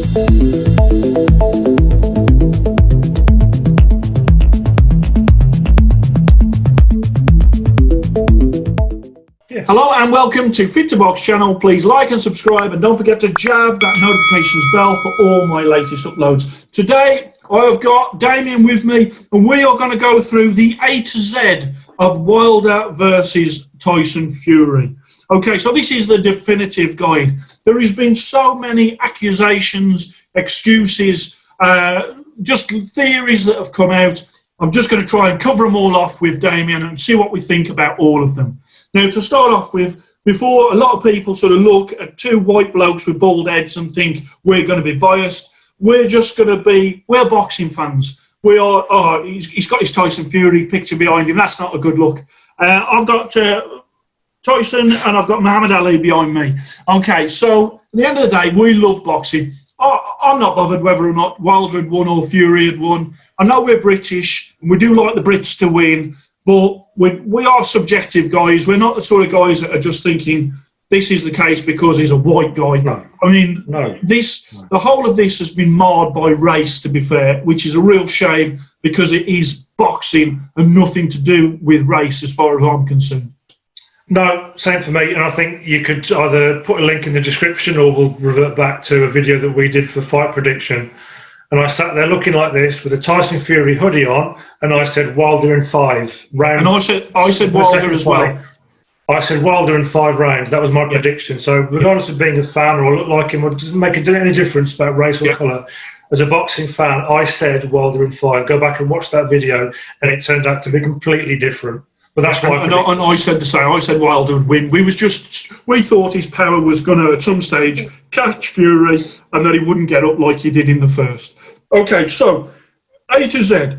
Hello and welcome to Fit to Box channel. Please like and subscribe and don't forget to jab that notifications bell for all my latest uploads. Today I have got Damien with me and we are going to go through the A to Z of Wilder versus Tyson Fury. Okay, so this is the definitive guide. There has been so many accusations, excuses, just theories that have come out. I'm just going to try and cover them all off with Damien and see what we think about all of them. Now, to start off with, before a lot of people sort of look at two white blokes with bald heads and think we're going to be biased, we're boxing fans. We are, oh, he's got his Tyson Fury picture behind him. That's not a good look. I've got Tyson and I've got Muhammad Ali behind me. Okay, so at the end of the day, we love boxing. I'm not bothered whether or not Wilder had won or Fury had won. I know we're British and we do like the Brits to win. But we are subjective guys. We're not the sort of guys that are just thinking this is the case because he's a white guy. No. I mean, the whole of this has been marred by race, to be fair, which is a real shame because it is boxing and nothing to do with race as far as I'm concerned. No, same for me. And I think you could either put a link in the description or we'll revert back to a video that we did for Fight Prediction. And I sat there looking like this with a Tyson Fury hoodie on, and I said Wilder in 5 rounds. And I said Wilder as well. I said Wilder in 5 rounds. That was my prediction. So regardless of being a fan or look like him, or it doesn't make any difference about race or colour. As a boxing fan, I said Wilder in 5. Go back and watch that video, and it turned out to be completely different. But that's why. And I said the same. I said Wilder would win. We thought his power was going to at some stage catch Fury, and that he wouldn't get up like he did in the first. Okay, so A to Z.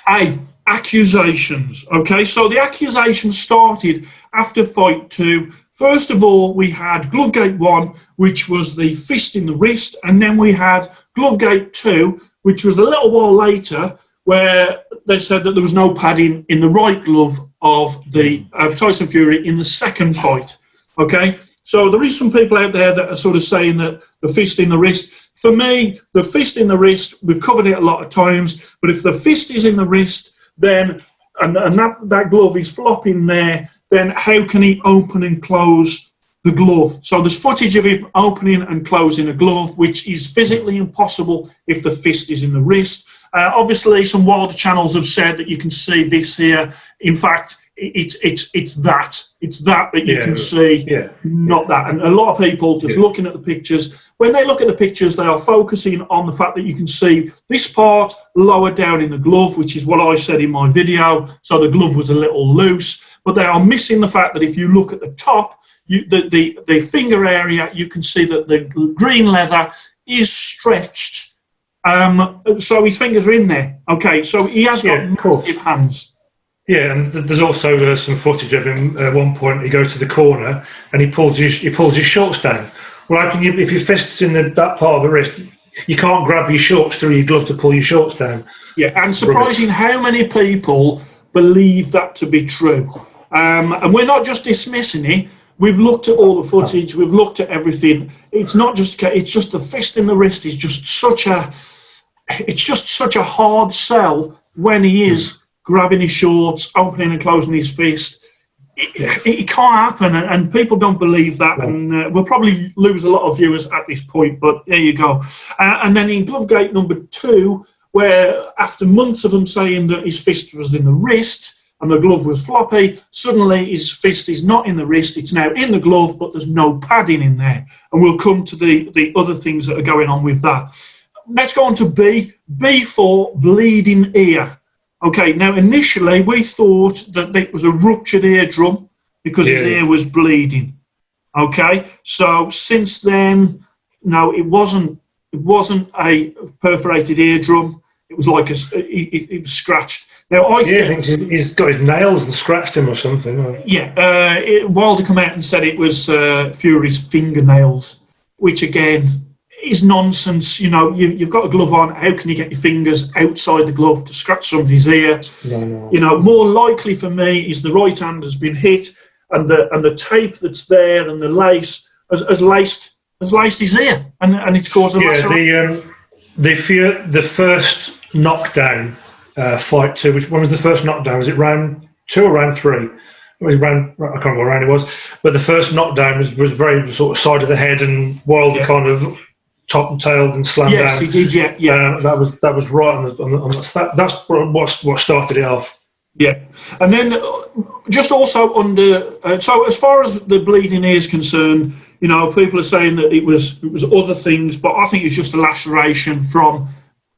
A, accusations. Okay, so the accusations started after fight 2. First of all, we had Glovegate 1, which was the fist in the wrist, and then we had Glovegate 2, which was a little while later, where they said that there was no padding in the right glove of Tyson Fury in the second fight. Okay, so there is some people out there that are sort of saying that the fist in the wrist. For me, the fist in the wrist, we've covered it a lot of times, but if the fist is in the wrist, then and that glove is flopping there, then how can he open and close the glove? So there's footage of him opening and closing a glove, which is physically impossible if the fist is in the wrist. Obviously, some Wilder channels have said that you can see this here. In fact, it's that you can see, not that. And a lot of people just looking at the pictures, when they look at the pictures, they are focusing on the fact that you can see this part lower down in the glove, which is what I said in my video. So the glove was a little loose, but they are missing the fact that if you look at the top, the finger area, you can see that the green leather is stretched. So his fingers are in there. Okay, so he has got massive hands. Yeah, and there's also some footage of him at one point. He goes to the corner and he pulls his shorts down. Well, how can you, if your fist's in that part of the wrist, you can't grab your shorts through your glove to pull your shorts down. Yeah, and surprising how many people believe that to be true. And we're not just dismissing it. We've looked at all the footage. We've looked at everything. It's not just. It's just the fist in the wrist is just such a. It's just such a hard sell when he is grabbing his shorts, opening and closing his fist. It can't happen, and people don't believe that, and we'll probably lose a lot of viewers at this point, but there you go. And then in Glovegate number 2, where after months of him saying that his fist was in the wrist and the glove was floppy, suddenly his fist is not in the wrist, it's now in the glove, but there's no padding in there. And we'll come to the other things that are going on with that. Let's go on to B. B for bleeding ear. Okay, now initially we thought that it was a ruptured eardrum because his ear was bleeding. Okay, so since then, no, it wasn't a perforated eardrum. It was like it was scratched. Now I think he's got his nails and scratched him or something. Right? Yeah, Wilder came out and said it was Fury's fingernails, which again is nonsense. You know, you've got a glove on. How can you get your fingers outside the glove to scratch somebody's ear? No. You know, more likely for me is the right hand has been hit, and the tape that's there and the lace has laced has laced his ear, and it's caused a laceration. The first knockdown fight too. Which one was the first knockdown? Was it round 2 or round 3? It was round. I can't remember what round it was. But the first knockdown was very sort of side of the head, and Wilder kind of top and tailed and slammed down. Yes, he did. Yeah. That was right on the that's what started it off. Yeah, and then just also under so as far as the bleeding ear is concerned, you know, people are saying that it was other things, but I think it's just a laceration from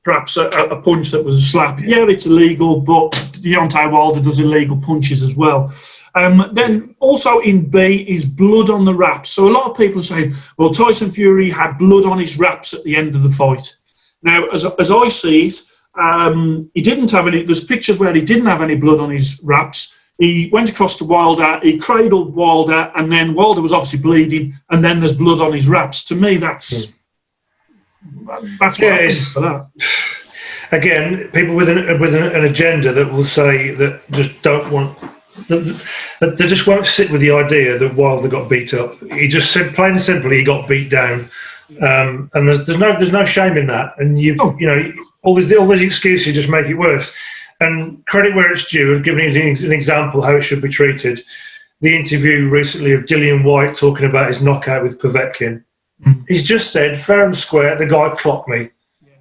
perhaps a punch that was a slap. Yeah, it's illegal, but Deontay Wilder does illegal punches as well. Then also in B is blood on the wraps. So a lot of people are saying, well, Tyson Fury had blood on his wraps at the end of the fight. Now, as I see it, he didn't have any. There's pictures where he didn't have any blood on his wraps. He went across to Wilder, he cradled Wilder, and then Wilder was obviously bleeding, and then there's blood on his wraps. To me, that's what I think for that. Again, people with an agenda that will say that just don't want. They just won't sit with the idea that Wilder got beat up. He just said plain and simply he got beat down, and there's no shame in that. And you know all these excuses just make it worse. And credit where it's due, I've given an example how it should be treated. The interview recently of Dillian White talking about his knockout with Povetkin. He's just said, fair and square, the guy clocked me.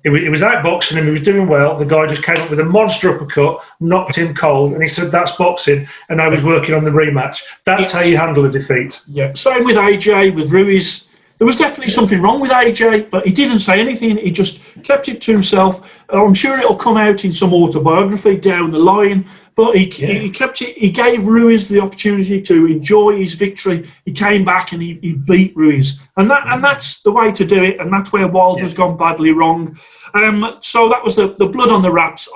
He was outboxing him, he was doing well. The guy just came up with a monster uppercut, knocked him cold, and he said, that's boxing, and now he's working on the rematch. That's how you handle a defeat. Yeah. Same with AJ, with Ruiz. There was definitely something wrong with AJ, but he didn't say anything. He just kept it to himself. I'm sure it'll come out in some autobiography down the line, but he kept it. He gave Ruiz the opportunity to enjoy his victory. He came back and he beat Ruiz, and that's the way to do it. And that's where Wilder's gone badly wrong. So that was the blood on the wraps.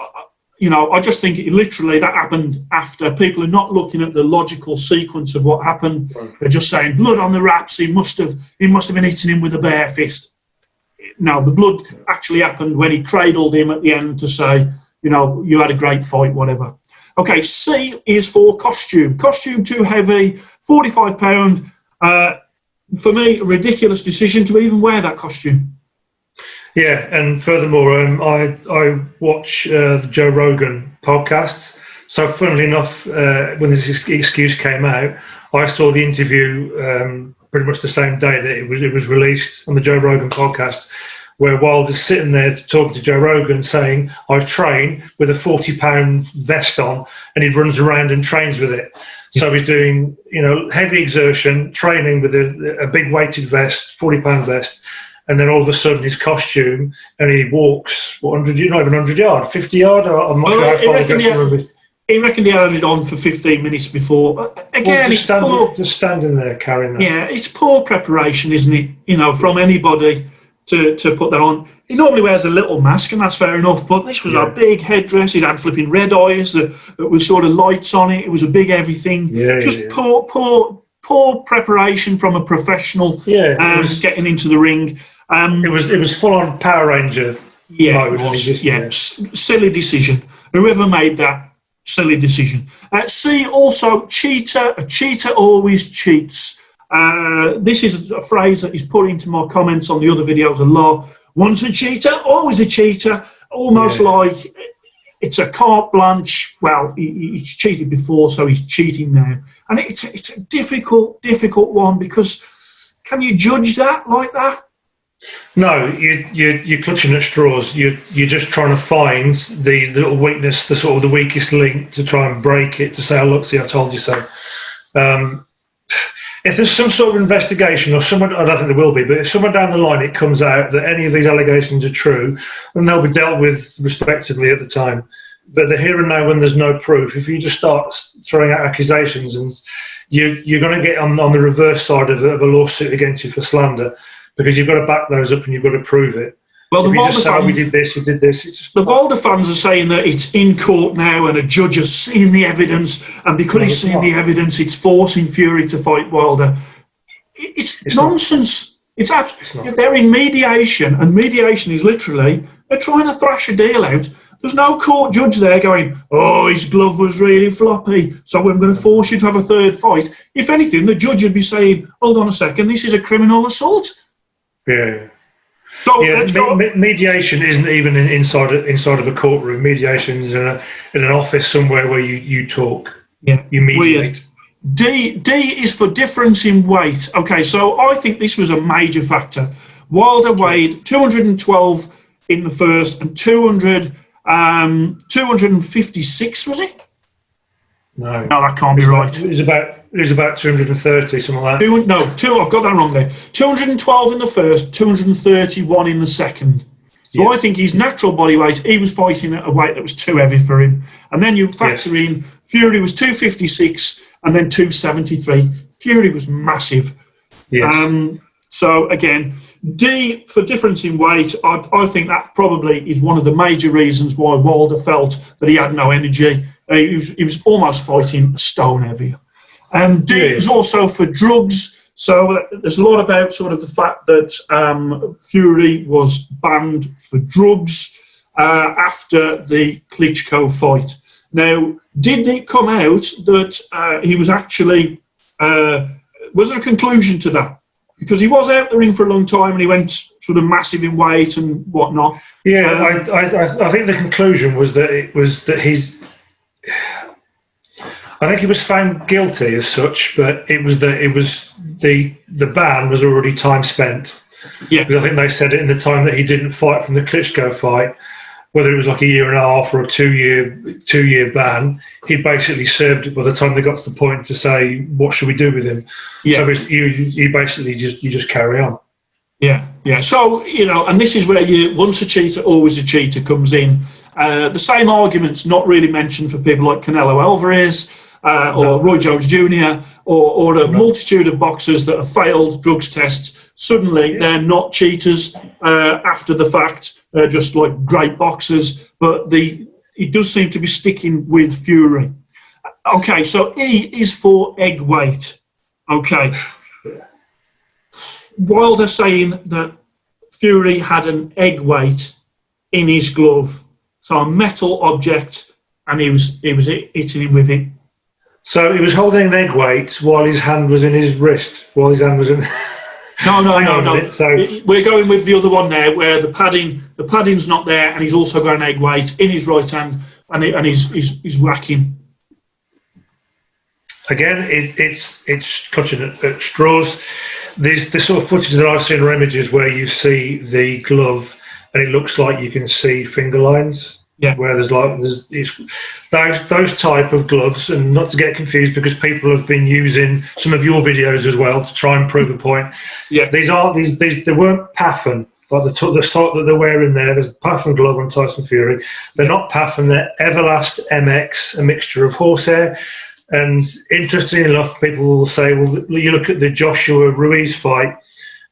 You know, I just think literally that happened after. People are not looking at the logical sequence of what happened. Right. They're just saying blood on the wraps. He must have been hitting him with a bare fist. No, the blood actually happened when he cradled him at the end to say, you know, you had a great fight, whatever. Okay, C is for costume. Costume too heavy, £45. For me, a ridiculous decision to even wear that costume. Yeah, and furthermore, I watch the Joe Rogan podcasts. So funnily enough, when this excuse came out, I saw the interview pretty much the same day that it was released on the Joe Rogan podcast, where Wilder's sitting there talking to Joe Rogan saying, I train with a £40 vest on, and he runs around and trains with it. So he's doing, you know, heavy exertion, training with a big weighted vest, £40 vest. And then all of a sudden his costume, and he walks, not even 100 yards, 50 yards? I'm not sure how far he goes. He reckoned he had it on for 15 minutes before. Again, it's poor. Just standing there carrying that. Yeah, it's poor preparation, isn't it? You know, from anybody to put that on. He normally wears a little mask, and that's fair enough, but this was a big headdress. It had flipping red eyes that was sort of lights on it. It was a big everything. Poor preparation from a professional getting into the ring. It was full on Power Ranger. Yeah, it was. Silly decision. Whoever made that, silly decision. C, also cheater. A cheater always cheats. This is a phrase that is put into my comments on the other videos a lot. Once a cheater, always a cheater. Almost like it's a carte blanche. Well, he's cheated before, so he's cheating now. And it's a difficult one, because can you judge that like that? No, you're clutching at straws. You're just trying to find the little weakness, the sort of the weakest link to try and break it, to say, oh, look, see, I told you so. If there's some sort of investigation, or someone, I don't think there will be, but if somewhere down the line it comes out that any of these allegations are true, then they'll be dealt with respectively at the time. But the here and now, when there's no proof, if you just start throwing out accusations, and you're going to get on the reverse side of a lawsuit against you for slander, because you've got to back those up and you've got to prove it. Well, we did this, you did this. The Wilder fans are saying that it's in court now and a judge has seen the evidence, and because he's seen the evidence, it's forcing Fury to fight Wilder. It's nonsense. They're in mediation, and mediation is literally, they're trying to thrash a deal out. There's no court judge there going, oh, his glove was really floppy, so I'm going to force you to have a third fight. If anything, the judge would be saying, hold on a second, this is a criminal assault. Yeah. So Yeah, let's go. mediation isn't even inside of a courtroom. Mediation is in an office somewhere where you talk. Yeah, you mediate. Weird. D is for difference in weight. Okay, so I think this was a major factor. Wilder weighed 212 in the first and 256, was it? No, that can't be right. It was about 230, something like that. I've got that wrong there. 212 in the first, 231 in the second. So I think his natural body weight, he was fighting at a weight that was too heavy for him. And then you factor in Fury was 256 and then 273. Fury was massive. Yes. So again, D for difference in weight, I think that probably is one of the major reasons why Wilder felt that he had no energy. He was almost fighting a stone heavier. And D is also for drugs. So there's a lot about sort of the fact that Fury was banned for drugs after the Klitschko fight. Now, did it come out that he was actually, was there a conclusion to that? Because he was out the ring for a long time and he went sort of massive in weight and whatnot. Yeah, I think the conclusion was that I think he was found guilty as such, but the ban was already time spent. Yeah, because I think they said it in the time that he didn't fight from the Klitschko fight, whether it was like a year and a half or a two-year ban, he basically served it by the time they got to the point to say, what should we do with him? Yeah. So you basically just carry on. Yeah. So, and this is where once a cheater, always a cheater comes in. The same argument's not really mentioned for people like Canelo Alvarez or Roy Jones Jr. or a multitude of boxers that have failed drugs tests. Suddenly, they're not cheaters after the fact. They're just like great boxers. But it does seem to be sticking with Fury. Okay, so E is for egg weight. Okay. Wilder saying that Fury had an egg weight in his glove. So a metal object, and he was hitting him with it. So he was holding an egg weight while his hand was in his wrist, while his hand was in... No. So we're going with the other one now, where the padding's not there, and he's also got an egg weight in his right hand, and he's whacking. Again, it's clutching at straws. This sort of footage that I've seen are images where you see the glove, and it looks like you can see finger lines. Yeah. Where there's those type of gloves, and not to get confused because people have been using some of your videos as well to try and prove a point. Yeah. They weren't Paffen, like the sort that they're wearing there. There's a Paffen glove on Tyson Fury. They're not Paffen. They're Everlast MX, a mixture of horsehair. And interestingly enough, people will say, well, you look at the Joshua Ruiz fight,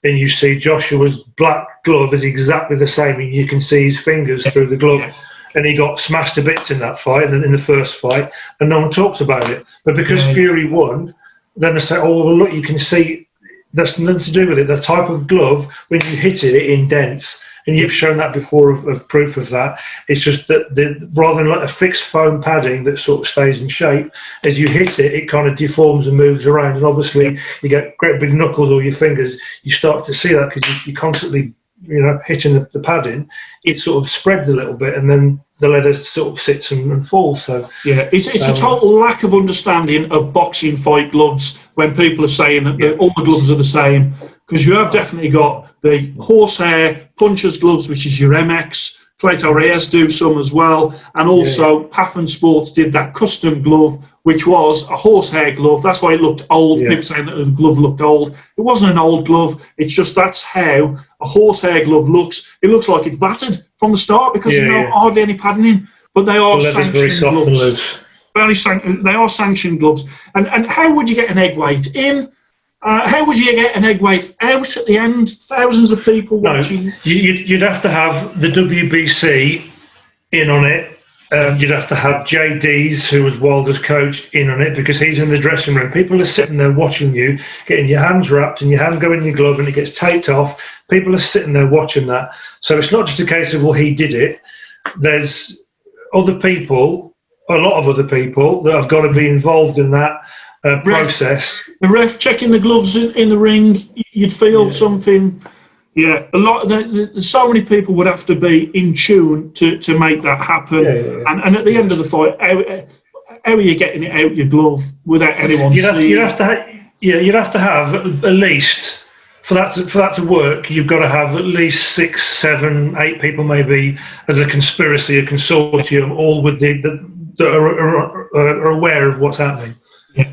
and you see Joshua's black glove is exactly the same, and you can see his fingers through the glove. Yeah. And he got smashed to bits in that fight, in the first fight, and no one talks about it. But because Fury won, then they say, oh, well, look, you can see that's nothing to do with it. The type of glove, when you hit it, it indents. And you've shown that before of proof of that. It's just that rather than like a fixed foam padding that sort of stays in shape, as you hit it, it kind of deforms and moves around. And obviously, you get great big knuckles or your fingers. You start to see that because you're constantly, hitting the padding. It sort of spreads a little bit, and then the leather sort of sits and falls. So it's a total lack of understanding of boxing fight gloves when people are saying that all the gloves are the same. Because you have definitely got the horsehair puncher's gloves, which is your MX. Clayton Reyes do some as well. And also Paffen Sports did that custom glove, which was a horsehair glove. That's why it looked old. People saying that the glove looked old. It wasn't an old glove. It's just that's how a horsehair glove looks. It looks like it's battered from the start because there's hardly any padding in. But they are sanctioned gloves. They are sanctioned gloves. And how would you get an egg weight in? How would you get an egg weight out at the end? Thousands of people watching. You'd have to have the WBC in on it. You'd have to have Deas, who was Wilder's coach, in on it because he's in the dressing room. People are sitting there watching you, getting your hands wrapped and your hand go in your glove and it gets taped off. People are sitting there watching that. So it's not just a case of, well, he did it. There's other people, a lot of other people that have got to be involved in that process. The ref checking the gloves in the ring, you'd feel something, Yeah, a lot. So many people would have to be in tune to make that happen. And at the end of the fight, how are you getting it out your glove without anyone seeing? You'd have to have at least for that to work. You've got to have at least 6, 7, 8 people, maybe, as a conspiracy, a consortium, all with that are aware of what's happening. Yeah.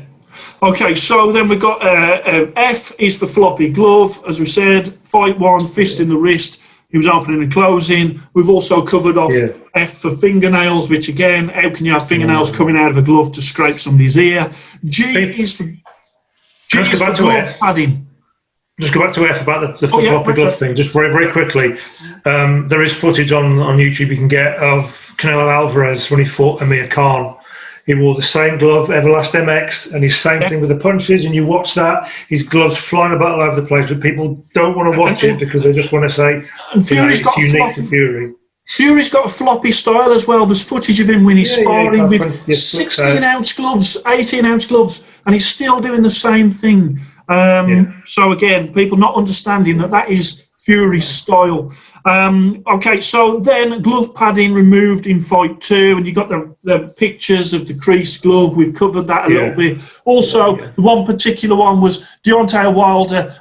Okay, so then we've got F is for Floppy Glove, as we said. Fight 1, fist in the wrist. He was opening and closing. We've also covered off F for fingernails, which again, how can you have fingernails coming out of a glove to scrape somebody's ear? G is for glove padding. Just go back to F about the floppy glove thing, just very, very quickly. There is footage on YouTube you can get of Canelo Alvarez when he fought Amir Khan. He wore the same glove, Everlast MX, and his same thing with the punches, and you watch that, his gloves flying about all over the place, but people don't want to watch it because they just want to say, it's unique to Fury. Fury's got a floppy style as well. There's footage of him when he's sparring with 16-ounce gloves, 18-ounce gloves, and he's still doing the same thing. So again, people not understanding that is Fury's style. Okay, so then glove padding removed in fight 2, and you got the pictures of the creased glove. We've covered that a little bit. Also, the one particular one was Deontay Wilder.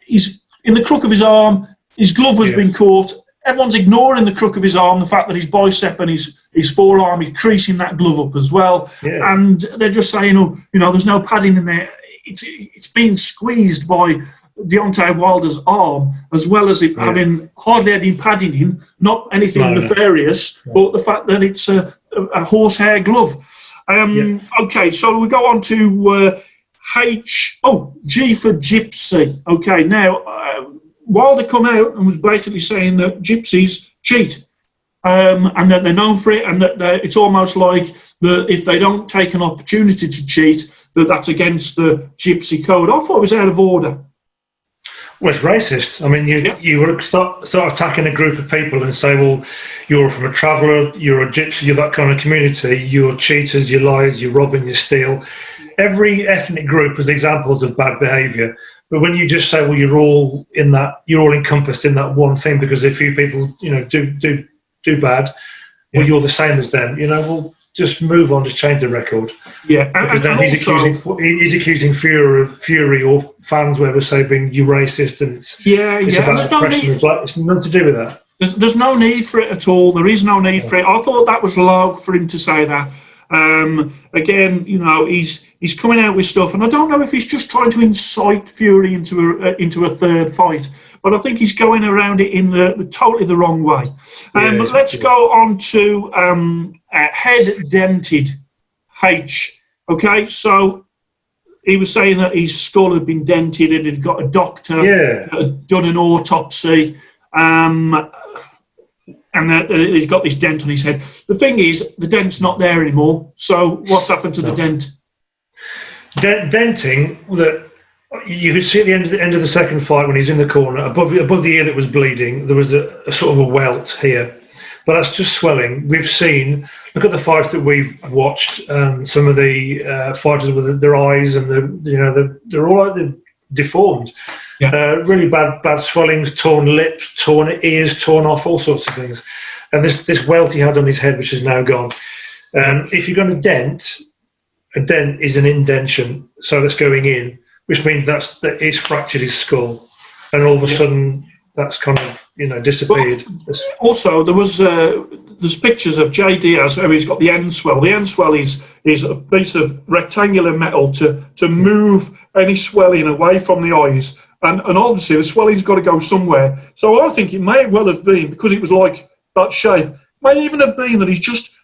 He's in the crook of his arm. His glove was being caught. Everyone's ignoring the crook of his arm, the fact that his bicep and his forearm is creasing that glove up as well. And they're just saying, there's no padding in there. It's being squeezed by Deontay Wilder's arm, as well as it having hardly any padding in, not anything nefarious, but the fact that it's a horsehair glove. Okay, so we go on to G for Gypsy. Okay, now Wilder come out and was basically saying that Gypsies cheat, and that they're known for it, and that it's almost like if they don't take an opportunity to cheat, that's against the Gypsy code. I thought it was out of order. Well, it's racist. I mean, you would start attacking a group of people and say, well, you're from a traveller, you're a gypsy, you're that kind of community, you're cheaters, you're liars, you're robbing, you steal. Every ethnic group has examples of bad behaviour. But when you just say, well, you're all encompassed in that one thing because a few people, do bad, well, you're the same as them. Well, just move on, just change the record. Yeah, because then he's accusing Fury or fans, whatever, saying you're racist, and it's about oppression. It's nothing to do with that. There's no need for it at all. There is no need for it. I thought that was low for him to say that. Again, he's coming out with stuff, and I don't know if he's just trying to incite Fury into a third fight, but I think he's going around it in totally the wrong way. But let's go on to head dented, H. Okay, so he was saying that his skull had been dented and he'd got a doctor that had done an autopsy. And he's got this dent on his head. The thing is, the dent's not there anymore. So what's happened to the dent? Denting, that you could see at the end of the second fight when he's in the corner, above the ear that was bleeding, there was a sort of a welt here. But that's just swelling. We've seen, look at the fights that we've watched, some of the fighters with their eyes and they're all deformed. Really bad swellings, torn lips, torn ears, torn off, all sorts of things. And this welt he had on his head, which is now gone. If you're going to dent, a dent is an indention, so that's going in, which means that it's fractured his skull, and all of a sudden that's kind of disappeared. But also, there's pictures of Diaz where he's got the end swell. The end swell is a piece of rectangular metal to move any swelling away from the eyes. And obviously the swelling's got to go somewhere. So I think it may well have been, because it was like that shape, may even have been that he's just,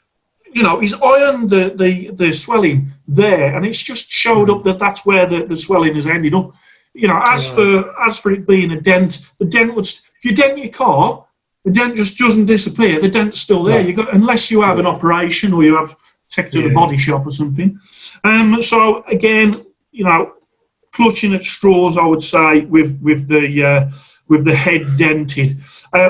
he's ironed the swelling there, and it's just showed up that that's where the swelling has ended up. As for it being a dent, the dent would, if you dent your car, the dent just doesn't disappear. The dent's still there. Unless you have an operation or you have take it to the body shop or something. So again, clutching at straws, I would say, with the head dented.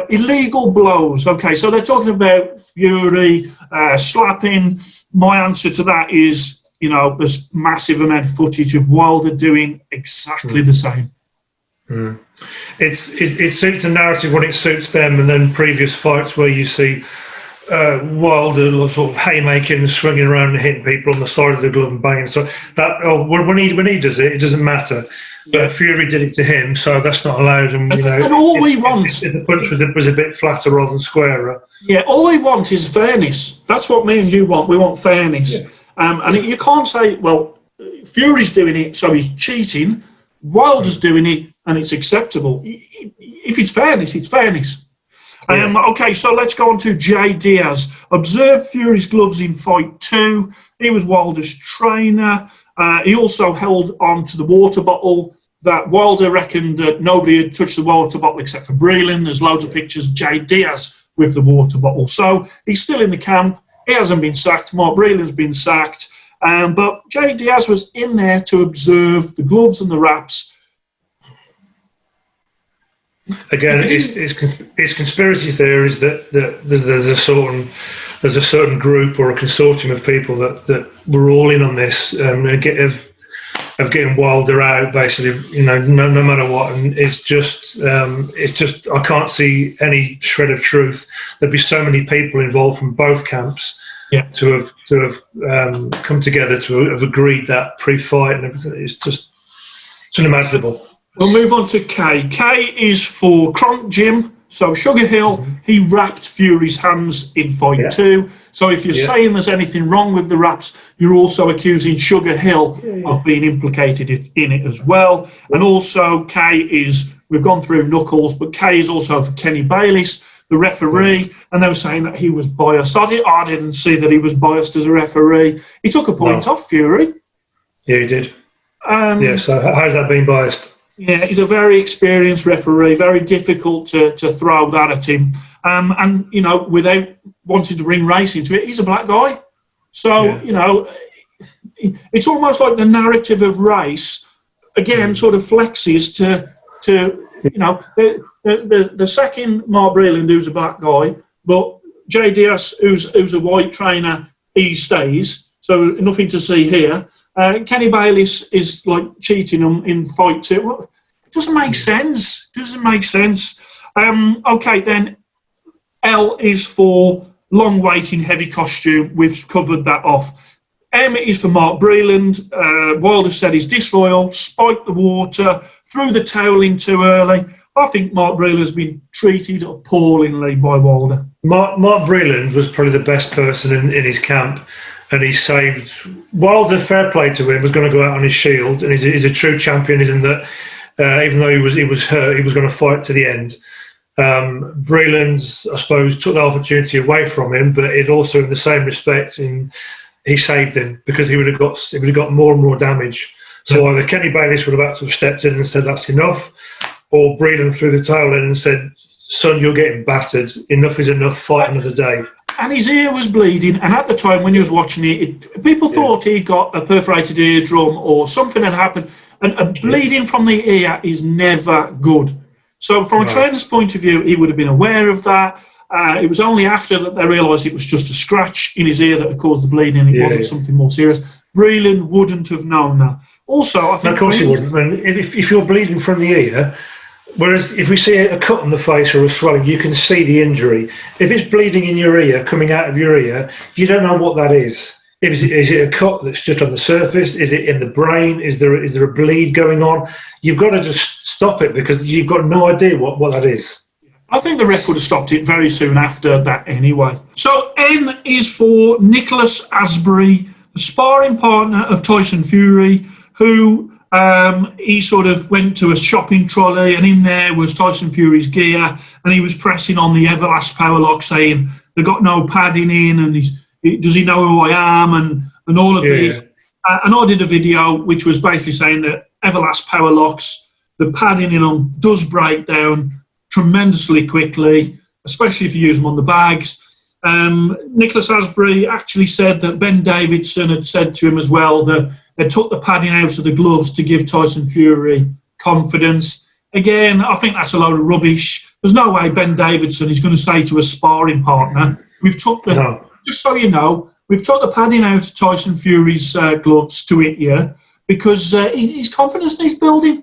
Illegal blows. Okay, so they're talking about Fury slapping. My answer to that is, there's massive amount of footage of Wilder doing exactly the same. it suits the narrative when it suits them, and then previous fights where you see Wilder sort of haymaking and swinging around and hitting people on the side of the glove and banging. So that when he does it, it doesn't matter. But Fury did it to him, so that's not allowed. And you know, and all we want, if the punch was a bit flatter rather than squarer. Yeah, all we want is fairness. That's what me and you want. We want fairness. Yeah. And you can't say, well, Fury's doing it, so he's cheating. Wilder's doing it, and it's acceptable. If it's fairness, it's fairness. Yeah. Okay, so let's go on to Diaz. Observed Fury's gloves in fight 2. He was Wilder's trainer. He also held on to the water bottle that Wilder reckoned that nobody had touched the water bottle except for Breland. There's loads of pictures of Diaz with the water bottle. So he's still in the camp. He hasn't been sacked. Mark Breland's been sacked. But Diaz was in there to observe the gloves and the wraps. Again, it's conspiracy theories that there's a certain group or a consortium of people that were all in on this of getting Wilder out, basically, you know, no matter what. And it's just I can't see any shred of truth. There'd be so many people involved from both camps to have come together to have agreed that pre-fight and everything. It's unimaginable. We'll move on to K. K is for Kronk Jim. So Sugar Hill, he wrapped Fury's hands in fight 2. So if you're saying there's anything wrong with the wraps, you're also accusing Sugar Hill of being implicated in it as well. And also K is, we've gone through Knuckles, but K is also for Kenny Bayliss, the referee, and they were saying that he was biased. I didn't see that he was biased as a referee. He took a point off Fury. Yeah, he did. So how's that being biased? Yeah, he's a very experienced referee, very difficult to throw that at him. And, you know, without wanting to bring race into it, he's a black guy. So, you know, it's almost like the narrative of race, again, sort of flexes to you know, the second Mark Breland, who's a black guy, but Diaz, who's a white trainer, he stays. So nothing to see here. Kenny Bayliss is like cheating him in fight 2. Well, it doesn't make sense. Okay, then L is for long waiting, heavy costume. We've covered that off. M is for Mark Breland. Wilder said he's disloyal, spiked the water, threw the towel in too early. I think Mark Breland has been treated appallingly by Wilder. Mark Breland was probably the best person in his camp. And he saved Wilder. Fair play to him, was going to go out on his shield, and he's a true champion. Is in that even though he was hurt, he was going to fight to the end. Breland, I suppose, took the opportunity away from him, but it also, in the same respect, he saved him because he would have got more and more damage. So either Kenny Bayliss would have had to have stepped in and said that's enough, or Breland threw the towel in and said, "Son, you're getting battered. Enough is enough. Fight another day." And his ear was bleeding, and at the time when he was watching it, people thought he got a perforated eardrum or something had happened. And bleeding from the ear is never good. So from a trainer's point of view, he would have been aware of that. It was only after that they realised it was just a scratch in his ear that had caused the bleeding, and it wasn't something more serious. Breland wouldn't have known that. Also, I think... Of course he wouldn't. I mean, if you're bleeding from the ear... Whereas if we see a cut on the face or a swelling, you can see the injury. If it's bleeding in your ear, coming out of your ear, you don't know what that is. Is it a cut that's just on the surface? Is it in the brain? Is there a bleed going on? You've got to just stop it because you've got no idea what that is. I think the ref would have stopped it very soon after that anyway. So N is for Nicholas Asbury, the sparring partner of Tyson Fury, who... he sort of went to a shopping trolley, and in there was Tyson Fury's gear, and he was pressing on the Everlast Powerlock, saying they got no padding in, and does he know who I am, and all of these. And I did a video which was basically saying that Everlast Powerlocks, the padding in them does break down tremendously quickly, especially if you use them on the bags. Nicholas Asbury actually said that Ben Davidson had said to him as well that they took the padding out of the gloves to give Tyson Fury confidence. Again, I think that's a load of rubbish. There's no way Ben Davidson is going to say to a sparring partner, just so you know, we've took the padding out of Tyson Fury's gloves to hit you because his confidence needs building.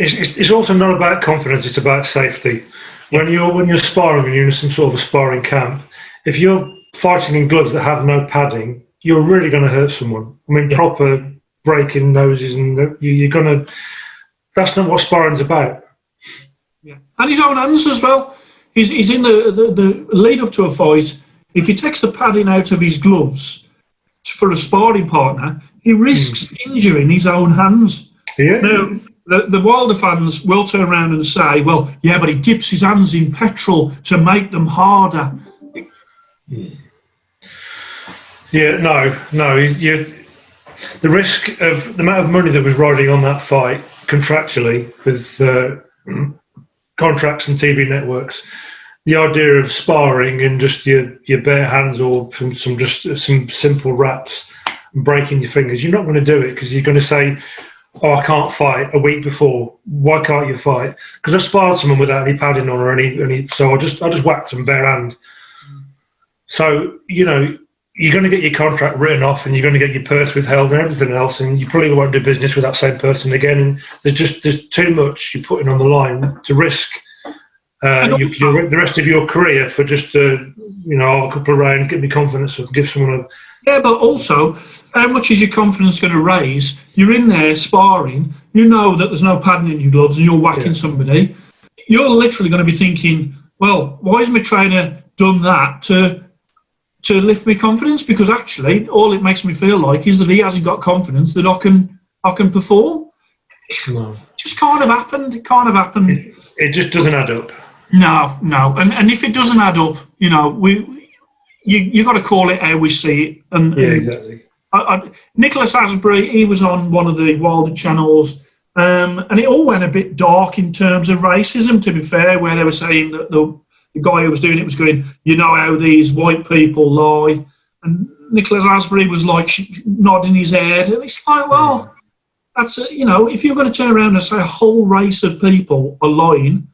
it's also not about confidence. It's about safety. When you're sparring and you're in some sort of a sparring camp, if you're fighting in gloves that have no padding, you're really going to hurt someone. I mean, proper breaking noses, and you're going to. That's not what sparring's about. Yeah, and his own hands as well. He's in the lead up to a fight. If he takes the padding out of his gloves for a sparring partner, he risks injuring his own hands. Yeah. Now, the Wilder fans will turn around and say, well, yeah, but he dips his hands in petrol to make them harder. Yeah, no. The risk of the amount of money that was riding on that fight contractually with contracts and TV networks, the idea of sparring and just your bare hands or some simple wraps and breaking your fingers, you're not going to do it because you're going to say, oh, I can't fight a week before. Why can't you fight? Because I sparred someone without any padding on or any. So I just whacked them bare hand. So you're going to get your contract written off, and you're going to get your purse withheld and everything else, and you probably won't do business with that same person again. And there's too much you're putting on the line to risk the rest of your career for just a couple of rounds, give me confidence, or give someone a. Yeah, but also, how much is your confidence going to raise? You're in there sparring, you know that there's no padding in your gloves and you're whacking somebody. You're literally going to be thinking, well, why has my trainer done that to lift my confidence? Because actually, all it makes me feel like is that he hasn't got confidence that I can perform. No. It just can't have happened. It can't have happened. It just doesn't add up. No. And if it doesn't add up, you got to call it how we see it. And exactly. Nicholas Asbury, he was on one of the Wilder channels, and it all went a bit dark in terms of racism, to be fair, where they were saying that the guy who was doing it was going, you know how these white people lie. And Nicholas Asbury was like nodding his head. And it's like, well, that's, if you're going to turn around and say a whole race of people are lying,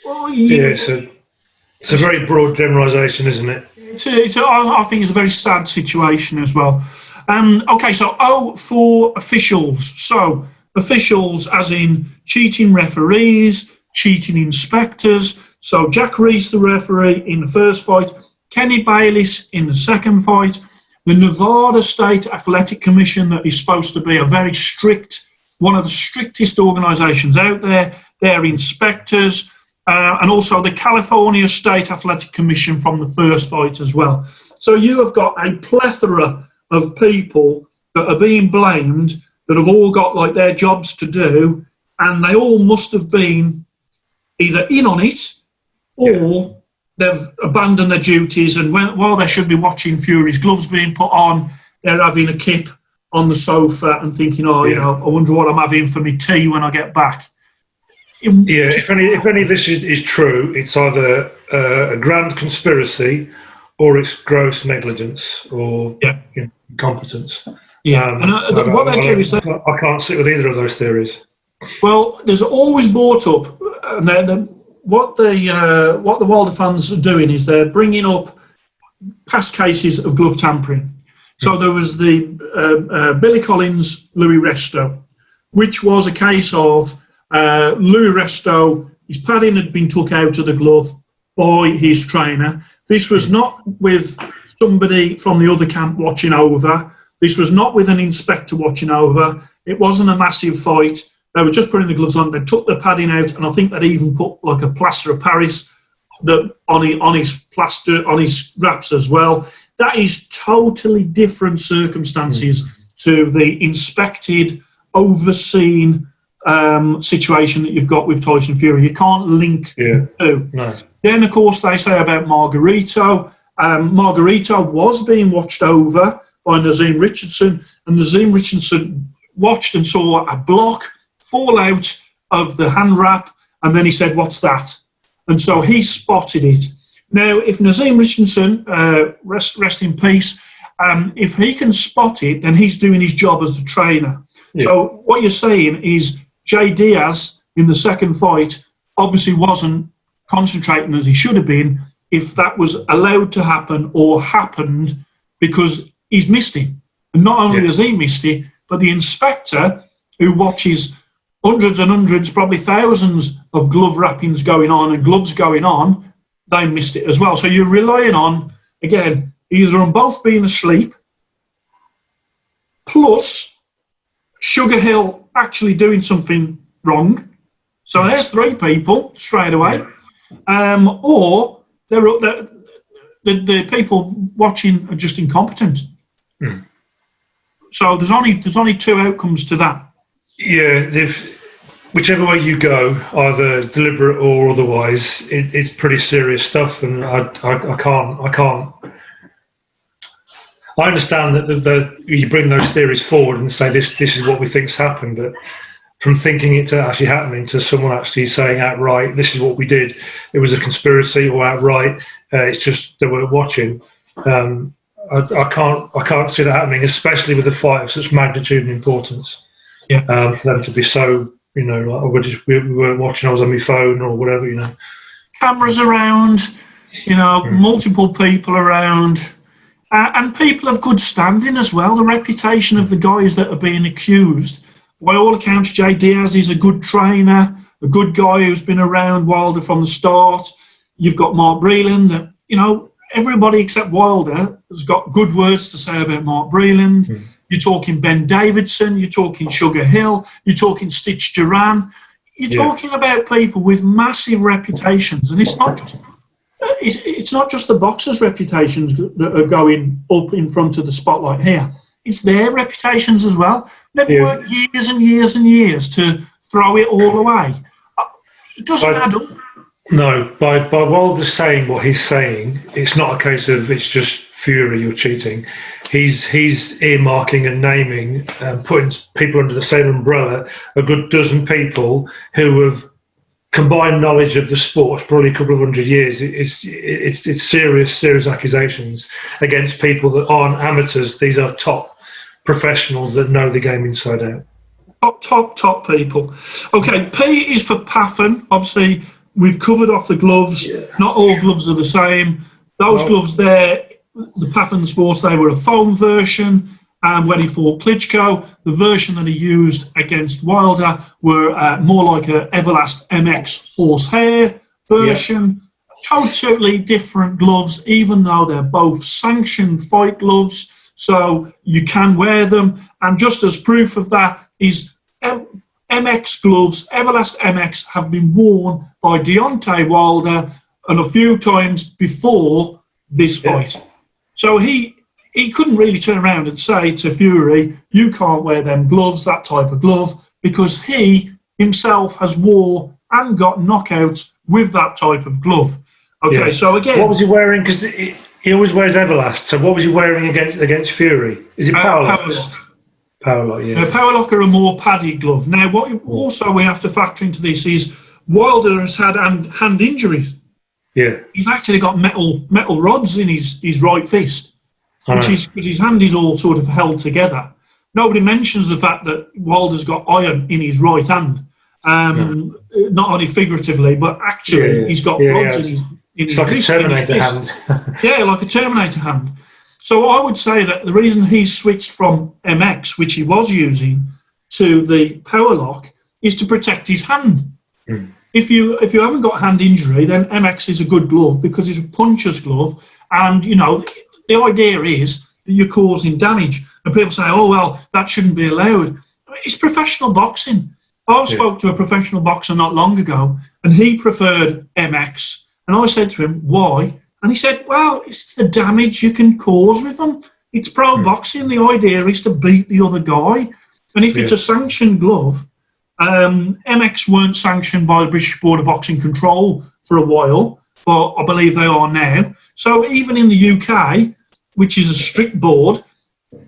well, it's a very broad generalisation, isn't it? I think it's a very sad situation as well. Okay, so for officials. So officials as in cheating referees, cheating inspectors. So Jack Reese, the referee, in the first fight, Kenny Bayliss in the second fight, the Nevada State Athletic Commission, that is supposed to be a very strict, one of the strictest organisations out there, their inspectors, and also the California State Athletic Commission from the first fight as well. So you have got a plethora of people that are being blamed, that have all got like their jobs to do, and they all must have been either in on it, or they've abandoned their duties, and while they should be watching Fury's gloves being put on, they're having a kip on the sofa and thinking, I wonder what I'm having for my tea when I get back. If any of this is true, it's either a grand conspiracy or it's gross negligence or incompetence. Yeah, what they do is I can't sit with either of those theories. Well, there's always brought up, what the Wilder fans are doing is they're bringing up past cases of glove tampering. So there was the Billy Collins, Louis Resto, which was a case of Louis Resto, his padding had been took out of the glove by his trainer. This was not with somebody from the other camp watching over. This was not with an inspector watching over. It wasn't a massive fight. They were just putting the gloves on. They took the padding out, and I think they'd even put like a plaster of Paris on his wraps as well. That is totally different circumstances to the inspected, overseen situation that you've got with Tyson Fury. You can't link the two. No. Then, of course, they say about Margarito. Margarito was being watched over by Nazim Richardson, and Nazim Richardson watched and saw a block fall out of the hand wrap, and then he said, "What's that?" And so he spotted it. Now, if Nazim Richardson, rest in peace, if he can spot it, then he's doing his job as the trainer. Yeah. So what you're saying is Diaz in the second fight obviously wasn't concentrating as he should have been if that was allowed to happen or happened, because he's missed it. And not only has he missed it, but the inspector who watches hundreds and hundreds, probably thousands of glove wrappings going on and gloves going on, they missed it as well. So you're relying on, again, either on both being asleep, plus Sugar Hill actually doing something wrong. So there's 3 people straight away. Or the people watching are just incompetent. So there's only 2 outcomes to that. Yeah, whichever way you go, either deliberate or otherwise, it's pretty serious stuff, and I can't. I understand that you bring those theories forward and say this is what we think's happened, but from thinking it to actually happening to someone actually saying outright, this is what we did, it was a conspiracy, or outright, it's just they weren't watching. I can't see that happening, especially with a fight of such magnitude and importance. Yeah. For them to be so, you know, like, we weren't watching, I was on my phone or whatever, you know. Cameras around, you know, multiple people around. And people of good standing as well. The reputation of the guys that are being accused, by all accounts, Diaz is a good trainer, a good guy who's been around Wilder from the start. You've got Mark Breland. That, you know, everybody except Wilder has got good words to say about Mark Breland. You're talking Ben Davidson. You're talking Sugar Hill. You're talking Stitch Duran. You're talking about people with massive reputations, and it's not just the boxers' reputations that are going up in front of the spotlight here. It's their reputations as well. They've worked years and years and years to throw it all away. It doesn't add up. No, by Wilder saying what he's saying, it's not a case of it's just Fury you're cheating. He's earmarking and naming and putting people under the same umbrella, a good dozen people who have combined knowledge of the sport for probably a couple of 100 years. It's serious accusations against people that aren't amateurs. These are top professionals that know the game inside out. Top people. Okay, P is for Paffen. Obviously, we've covered off the gloves. Not all gloves are the same. Those gloves there, the Paffen Sports, they were a foam version. When he fought Klitschko, the version that he used against Wilder were more like a Everlast MX horsehair version. Totally different gloves, even though they're both sanctioned fight gloves, so you can wear them. And just as proof of that is MX gloves, Everlast MX, have been worn by Deontay Wilder and a few times before this fight. So he couldn't really turn around and say to Fury, you can't wear them gloves, that type of glove, because he himself has wore and got knockouts with that type of glove. Okay, so again... What was he wearing? Because he always wears Everlast, so what was he wearing against Fury? Is it Powerlock? Powerlock, yeah. Powerlock are a more padded glove. Now, what also we have to factor into this is Wilder has had hand injuries. Yeah. He's actually got metal rods in his right fist. Because his hand is all sort of held together. Nobody mentions the fact that Wilder's got iron in his right hand, not only figuratively, but actually he's got rods in his like wrist. A Terminator hand. Yeah, like a Terminator hand. So I would say that the reason he's switched from MX, which he was using, to the Powerlock is to protect his hand. If you haven't got hand injury, then MX is a good glove because it's a puncher's glove, and you know. The idea is that you're causing damage. And people say, oh, well, that shouldn't be allowed. It's professional boxing. I spoke to a professional boxer not long ago, and he preferred MX. And I said to him, why? And he said, well, it's the damage you can cause with them. It's pro boxing. The idea is to beat the other guy. And if it's a sanctioned glove, MX weren't sanctioned by the British Board of Boxing Control for a while, but I believe they are now. So even in the UK, which is a strict board,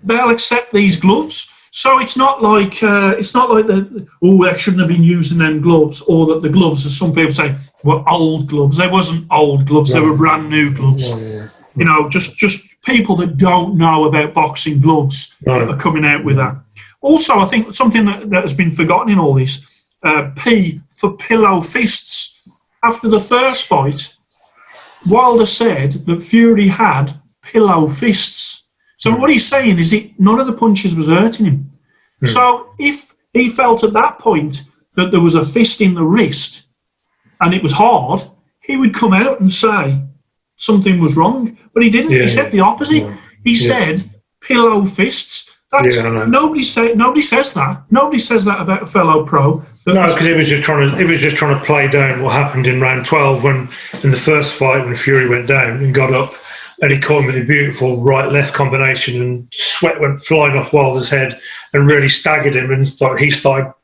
they'll accept these gloves. So it's not like they shouldn't have been using them gloves, or that the gloves, as some people say, were old gloves. They wasn't old gloves; they were brand new gloves. You know, just people that don't know about boxing gloves are coming out with that. Also, I think something that has been forgotten in all this, P for pillow fists. After the first fight, Wilder said that Fury had pillow fists. So what he's saying is none of the punches was hurting him. So if he felt at that point that there was a fist in the wrist and it was hard, he would come out and say something was wrong. But he didn't. He said the opposite. He said pillow fists. That's, nobody says that. Nobody says that about a fellow pro. No, because he was just trying to play down what happened in round 12 when in the first fight when Fury went down and got up and he caught him with a beautiful right-left combination and sweat went flying off Wilder's head and really staggered him, and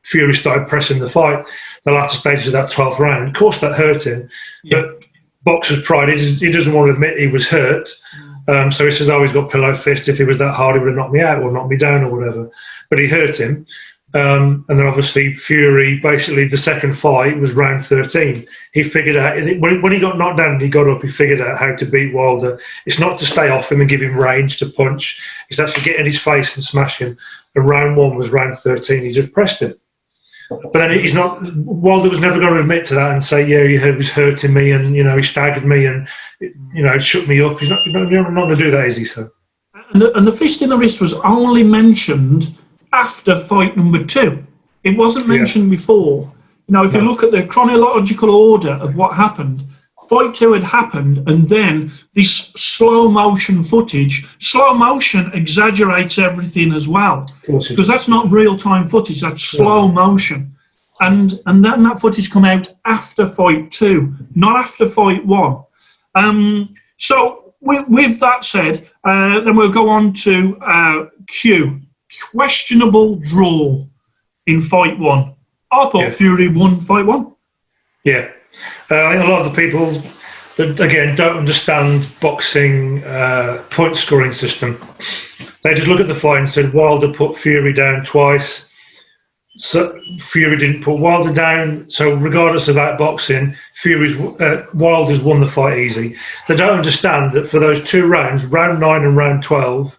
Fury started pressing the fight the latter stages of that 12th round. Of course that hurt him, but boxer's pride, he doesn't want to admit he was hurt. So he says, he's got pillow fist. If he was that hard, he would have knocked me out or knocked me down or whatever. But he hurt him. And then obviously Fury, basically the second fight was round 13. He figured out, when he got knocked down and he got up, he figured out how to beat Wilder. It's not to stay off him and give him range to punch. It's actually get in his face and smash him. And round 1 was round 13. He just pressed him. But then Wilder was never going to admit to that and say, he was hurting me and, he staggered me and, shook me up. He's not going to do that, is he, sir? And the fist in the wrist was only mentioned after fight number 2. It wasn't mentioned before. If you look at the chronological order of what happened, fight 2 had happened, and then this slow motion footage. Slow motion exaggerates everything as well, because that's not real time footage. That's slow motion, and then that footage come out after fight 2, not after fight 1. So with that said, then we'll go on to Q. Questionable draw in fight 1. I thought Fury won fight 1. Yeah. I think a lot of the people that, again, don't understand boxing point scoring system, they just look at the fight and said Wilder put Fury down twice. So Fury didn't put Wilder down. So regardless of that boxing, Wilder's won the fight easy. They don't understand that for those 2 rounds, round 9 and round 12,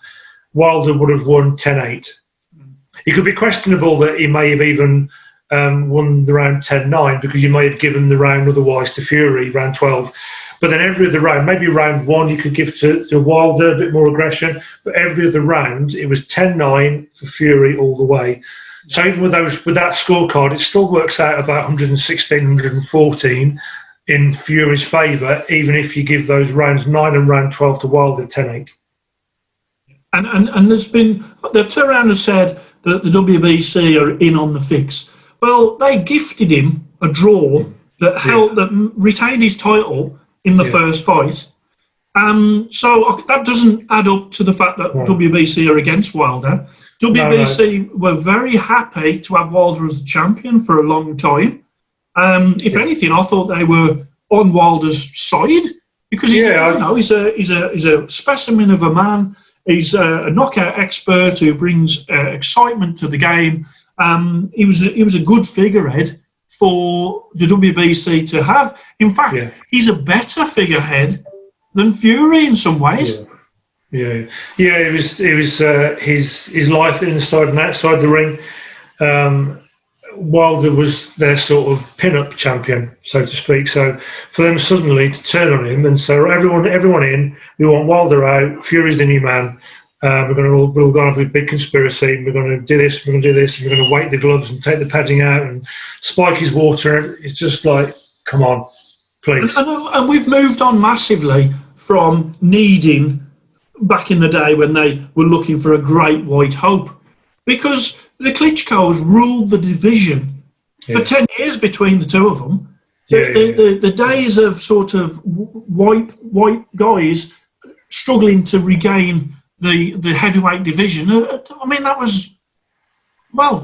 Wilder would have won 10-8. It could be questionable that he may have even won the round 10-9 because you may have given the round otherwise to Fury, round 12. But then every other round, maybe round 1 you could give to Wilder, a bit more aggression, but every other round it was 10-9 for Fury all the way. So even with that scorecard, it still works out about 116, 114 in Fury's favour, even if you give those rounds 9 and round 12 to Wilder 10-8. And they've turned around and said that the WBC are in on the fix. Well, they gifted him a draw that retained his title in the first fight. So that doesn't add up to the fact that WBC are against Wilder. WBC were very happy to have Wilder as the champion for a long time. If anything, I thought they were on Wilder's side because he's a specimen of a man. He's a knockout expert who brings excitement to the game. He was a good figurehead for the WBC to have. In fact, he's a better figurehead than Fury in some ways. It was his life inside and outside the ring. Wilder was their sort of pin-up champion, so to speak. So for them suddenly to turn on him and say, everyone in, we want Wilder out, Fury's the new man. We're going to have a big conspiracy. We're going to do this. We're going to do this. We're going to weight the gloves and take the padding out and spike his water. It's just like, come on, please. And we've moved on massively from needing back in the day when they were looking for a great white hope, because the Klitschko's ruled the division for 10 years between the two of them. The days of sort of white guys struggling to regain the heavyweight division, I mean, that was,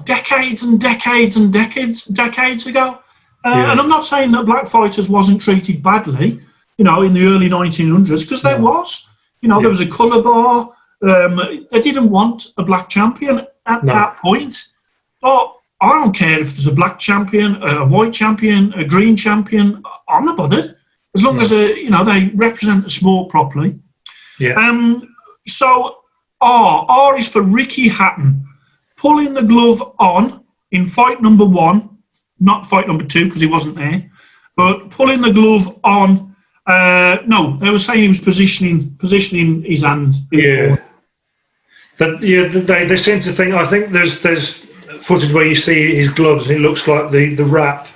decades and decades and decades ago. And I'm not saying that black fighters wasn't treated badly, in the early 1900s, because there was. There was a colour bar. They didn't want a black champion at that point. But I don't care if there's a black champion, a white champion, a green champion. I'm not bothered, as long as they represent the sport properly. So R is for Ricky Hatton, pulling the glove on in fight number 1, not fight number 2 because he wasn't there, but pulling the glove on. No, they were saying he was positioning his hand. They seem to think. I think there's footage where you see his gloves and it looks like the wrap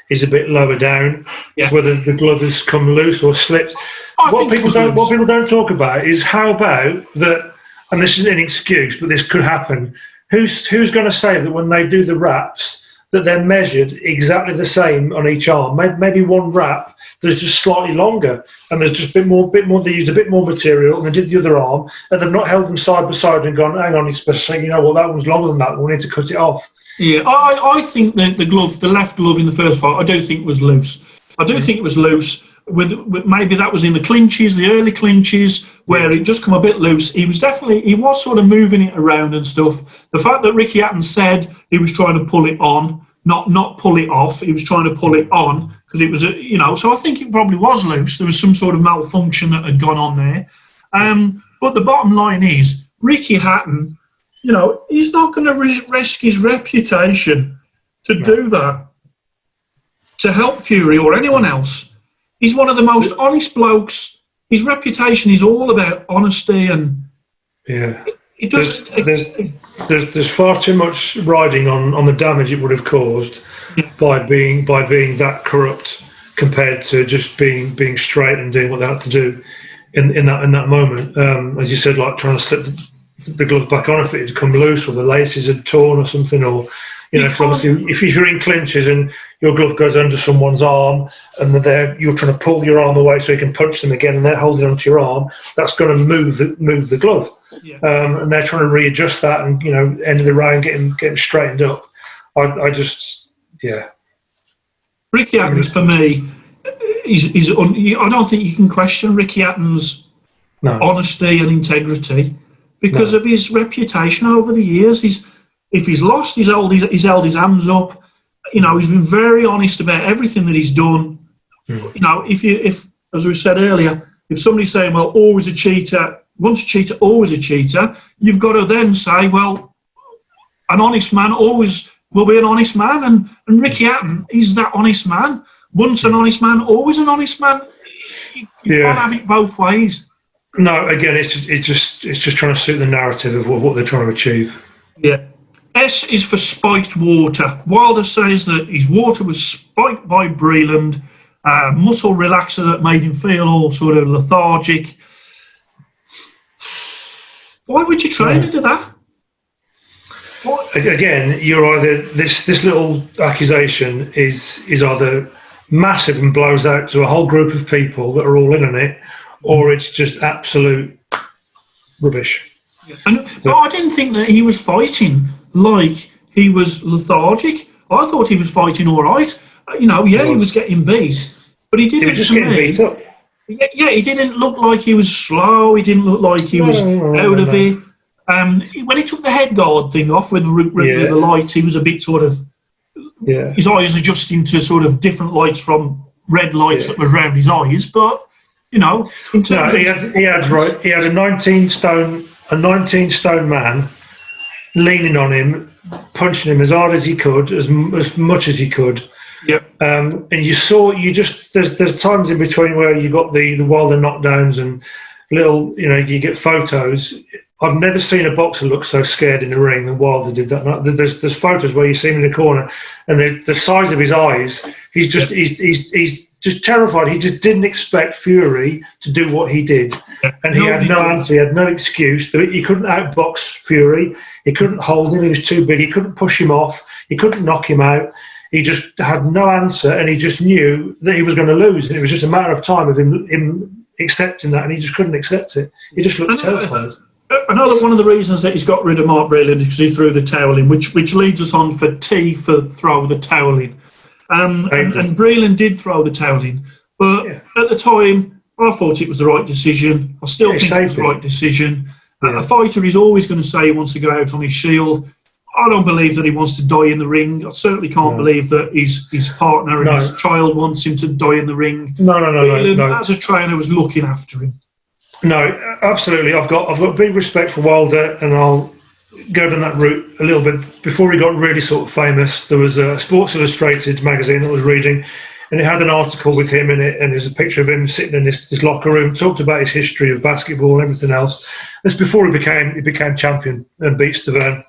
is a bit lower down. Yeah. Whether the glove has come loose or slipped. What people don't talk about is how about that, and this isn't an excuse, but this could happen. Who's going to say that when they do the wraps that they're measured exactly the same on each arm? Maybe one wrap that's just slightly longer, and there's just a bit more. They used a bit more material, and they did the other arm, and they've not held them side by side and gone, hang on, it's supposed to say, you know what, that one's longer than that. We need to cut it off. Yeah, I think that the left glove in the first fight, I don't think was loose. I do think it was loose. With maybe that was in the clinches, the early clinches, where it just come a bit loose. He was sort of moving it around and stuff. The fact that Ricky Hatton said he was trying to pull it on, not pull it off. He was trying to pull it on because it was So I think it probably was loose. There was some sort of malfunction that had gone on there. But the bottom line is Ricky Hatton. He's not going to risk his reputation to do that to help Fury or anyone else. He's one of the most honest blokes. His reputation is all about honesty, and it does. There's far too much riding on the damage it would have caused by being that corrupt compared to just being straight and doing what they had to do in that moment. As you said, like trying to slip the glove back on if it had come loose or the laces had torn or something, or obviously if you're in clinches and your glove goes under someone's arm and you're trying to pull your arm away so you can punch them again and they're holding onto your arm, that's going to move the glove. And they're trying to readjust that and end of the round getting straightened up. Ricky Hatton's for me I don't think you can question Ricky Hatton's honesty and integrity because of his reputation over the years. If he's lost, he's held his hands up. He's been very honest about everything that he's done. If as we said earlier, if somebody's saying, well, always a cheater, once a cheater, always a cheater, you've got to then say, well, an honest man always will be an honest man, and Ricky Hatton is that honest man. Once an honest man, always an honest man. You can't have it both ways. No, again, it's just trying to suit the narrative of what they're trying to achieve. Yeah. S is for spiked water. Wilder says that his water was spiked by Breland, muscle relaxer that made him feel all sort of lethargic. Why would you train into that? Again, you're either this little accusation is either massive and blows out to a whole group of people that are all in on it, or it's just absolute rubbish. But I didn't think that he was fighting like he was lethargic. I thought he was fighting all right. He was getting beat, but he didn't. He was just getting beat up. Yeah, he didn't look like he was slow. He didn't look like he was out of it. When he took the head guard thing off with the lights, he was a bit sort of. Yeah. His eyes adjusting to sort of different lights from red lights that were around his eyes, but in terms of he had a 19 stone man leaning on him, punching him as hard as he could, as much as he could. Yep. And there's times in between where you got the Wilder knockdowns and little, you get photos. I've never seen a boxer look so scared in the ring than Wilder did that. There's photos where you see him in the corner, and the size of his eyes, he's just terrified. He just didn't expect Fury to do what he did, and he had no answer. He had no excuse. He couldn't outbox Fury. He couldn't hold him. He was too big. He couldn't push him off. He couldn't knock him out. He just had no answer, and he just knew that he was going to lose. And it was just a matter of time of him accepting that, and he just couldn't accept it. He just looked terrified. I know that one of the reasons that he's got rid of Mark Breland is because he threw the towel in, which leads us on for T for throw the towel in. And Breland did throw the towel in, but at the time, I thought it was the right decision. I still think it was the right decision. A fighter is always going to say he wants to go out on his shield. I don't believe that he wants to die in the ring. I certainly can't believe that his partner and his child wants him to die in the ring. No. As a trainer, was looking after him. No, absolutely. I've got big respect for Wilder, and I'll go down that route a little bit. Before he got really sort of famous, there was a Sports Illustrated magazine that I was reading, and it had an article with him in it, and there's a picture of him sitting in this locker room, talked about his history of basketball and everything else. That's before he became champion and beat Stavern.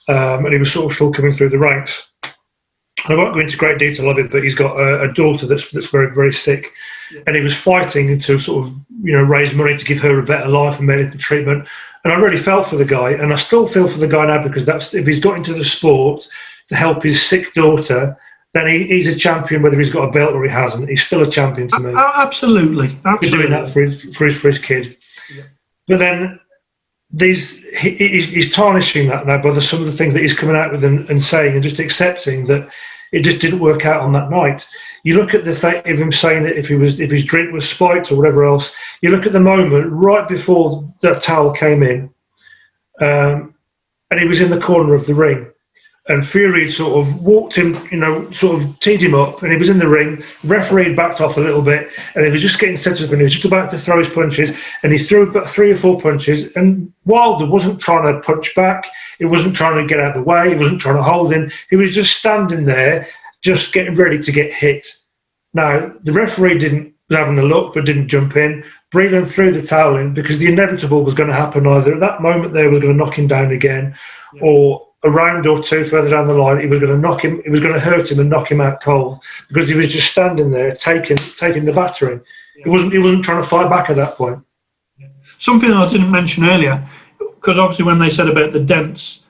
and he was sort of still coming through the ranks. I won't go into great detail of it, but he's got a daughter that's very, very sick, and he was fighting to sort of raise money to give her a better life and medical treatment. And I really felt for the guy, and I still feel for the guy now, because if he's got into the sport to help his sick daughter, then he's a champion, whether he's got a belt or he hasn't. He's still a champion to me. Absolutely. He's doing that for his kid. Yeah. But then he's tarnishing that now by some of the things that he's coming out with and saying, and just accepting that it just didn't work out on that night. You look at the fact of him saying that if his drink was spiked or whatever else. You look at the moment right before that towel came in, and he was in the corner of the ring. And Fury sort of walked him, sort of teed him up, and he was in the ring. Referee backed off a little bit, and he was just getting set up, and he was just about to throw his punches, and he threw about 3 or 4 punches, and Wilder wasn't trying to punch back, he wasn't trying to get out of the way, he wasn't trying to hold him, he was just standing there, just getting ready to get hit. Now, the referee was having a look, but didn't jump in. Breland threw the towel in, because the inevitable was going to happen. Either at that moment there was going to knock him down again, or a round or two further down the line, he was going to knock him. It was going to hurt him and knock him out cold, because he was just standing there taking the battering. He wasn't trying to fight back at that point. Something I didn't mention earlier, because obviously when they said about the dents,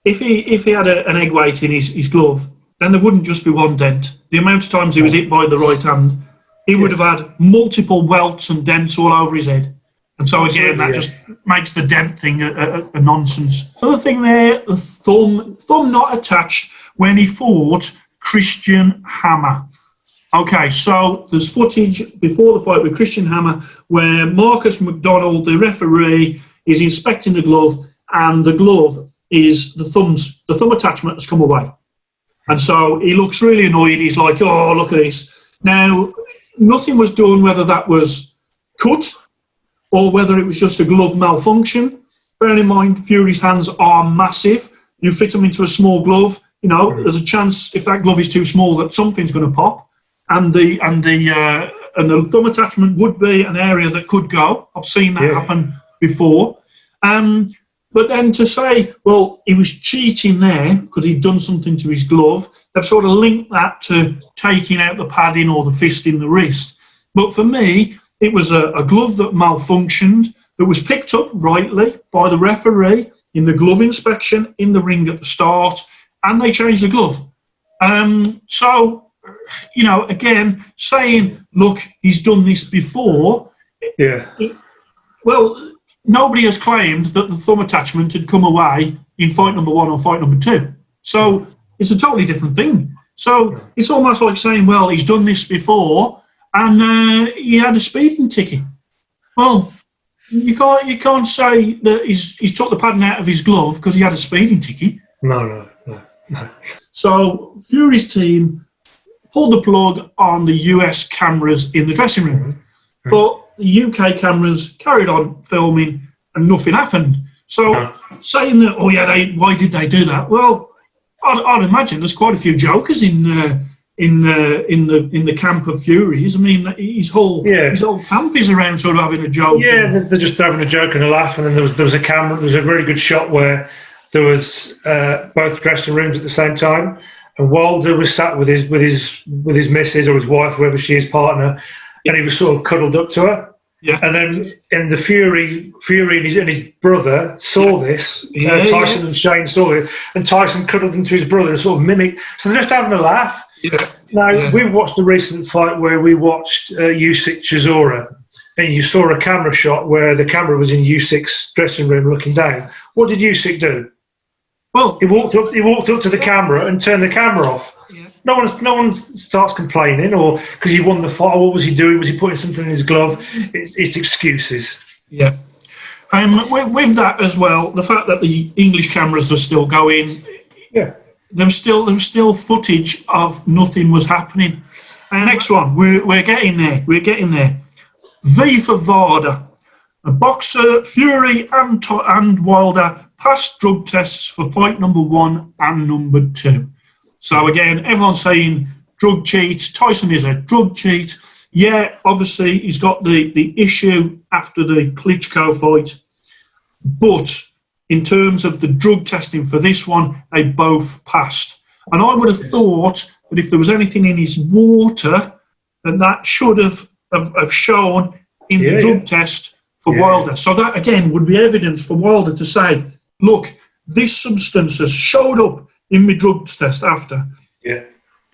if he had an egg weight in his glove, then there wouldn't just be one dent. The amount of times he was hit by the right hand, he would have had multiple welts and dents all over his head. And so again, that just makes the dent thing a nonsense. Other thing there, the thumb not attached when he fought Christian Hammer. Okay, so there's footage before the fight with Christian Hammer where Marcus McDonald, the referee, is inspecting the glove, and the glove is the thumb attachment has come away. And so he looks really annoyed. He's like, oh, look at this. Now, nothing was done whether that was cut or whether it was just a glove malfunction. Bearing in mind, Fury's hands are massive. You fit them into a small glove, there's a chance if that glove is too small that something's going to pop, and the thumb attachment would be an area that could go. I've seen that happen before. But then to say, well, he was cheating there because he'd done something to his glove, they've sort of linked that to taking out the padding or the fist in the wrist. But for me, it was a glove that malfunctioned, that was picked up rightly by the referee in the glove inspection in the ring at the start, and they changed the glove. So, again, saying, look, he's done this before. Yeah. Well, nobody has claimed that the thumb attachment had come away in fight number 1 or fight number 2. So it's a totally different thing. So it's almost like saying, well, he's done this before, and he had a speeding ticket. Well, you can't say that he's took the padding out of his glove because he had a speeding ticket. No. So Fury's team pulled the plug on the US cameras in the dressing room, but the UK cameras carried on filming and nothing happened. So saying that, why did they do that? Well, I'd imagine there's quite a few jokers in the camp of Furies. I mean, his whole camp is around sort of having a joke. Yeah, they're just having a joke and a laugh. And then there was a camera. There was a very good shot where there was both dressing rooms at the same time, and Wilder was sat with his missus or his wife, whoever she is, partner, and he was sort of cuddled up to her. Yeah. And then in the Fury and his brother saw this. Tyson and Shane saw it, and Tyson cuddled into his brother and sort of mimicked. So they're just having a laugh. Yeah. Now, we've watched a recent fight where we watched Usyk Chisora, and you saw a camera shot where the camera was in Usyk's dressing room looking down. What did Usyk do? Well, he walked up to the camera and turned the camera off. Yeah. No one starts complaining, or because he won the fight. What was he doing? Was he putting something in his glove? It's excuses. Yeah. With that as well, the fact that the English cameras were still going. Yeah. There was still footage of nothing was happening. Next one, we're getting there. We're getting there. V for Varda. A boxer, Fury and Wilder passed drug tests for fight number 1 and number 2. So again, everyone's saying drug cheat. Tyson is a drug cheat. Yeah, obviously he's got the issue after the Klitschko fight, but in terms of the drug testing for this one, they both passed. And I would have thought that if there was anything in his water, then that should have shown in the drug test for Wilder. So that, again, would be evidence for Wilder to say, look, this substance has showed up in my drug test after. Yeah.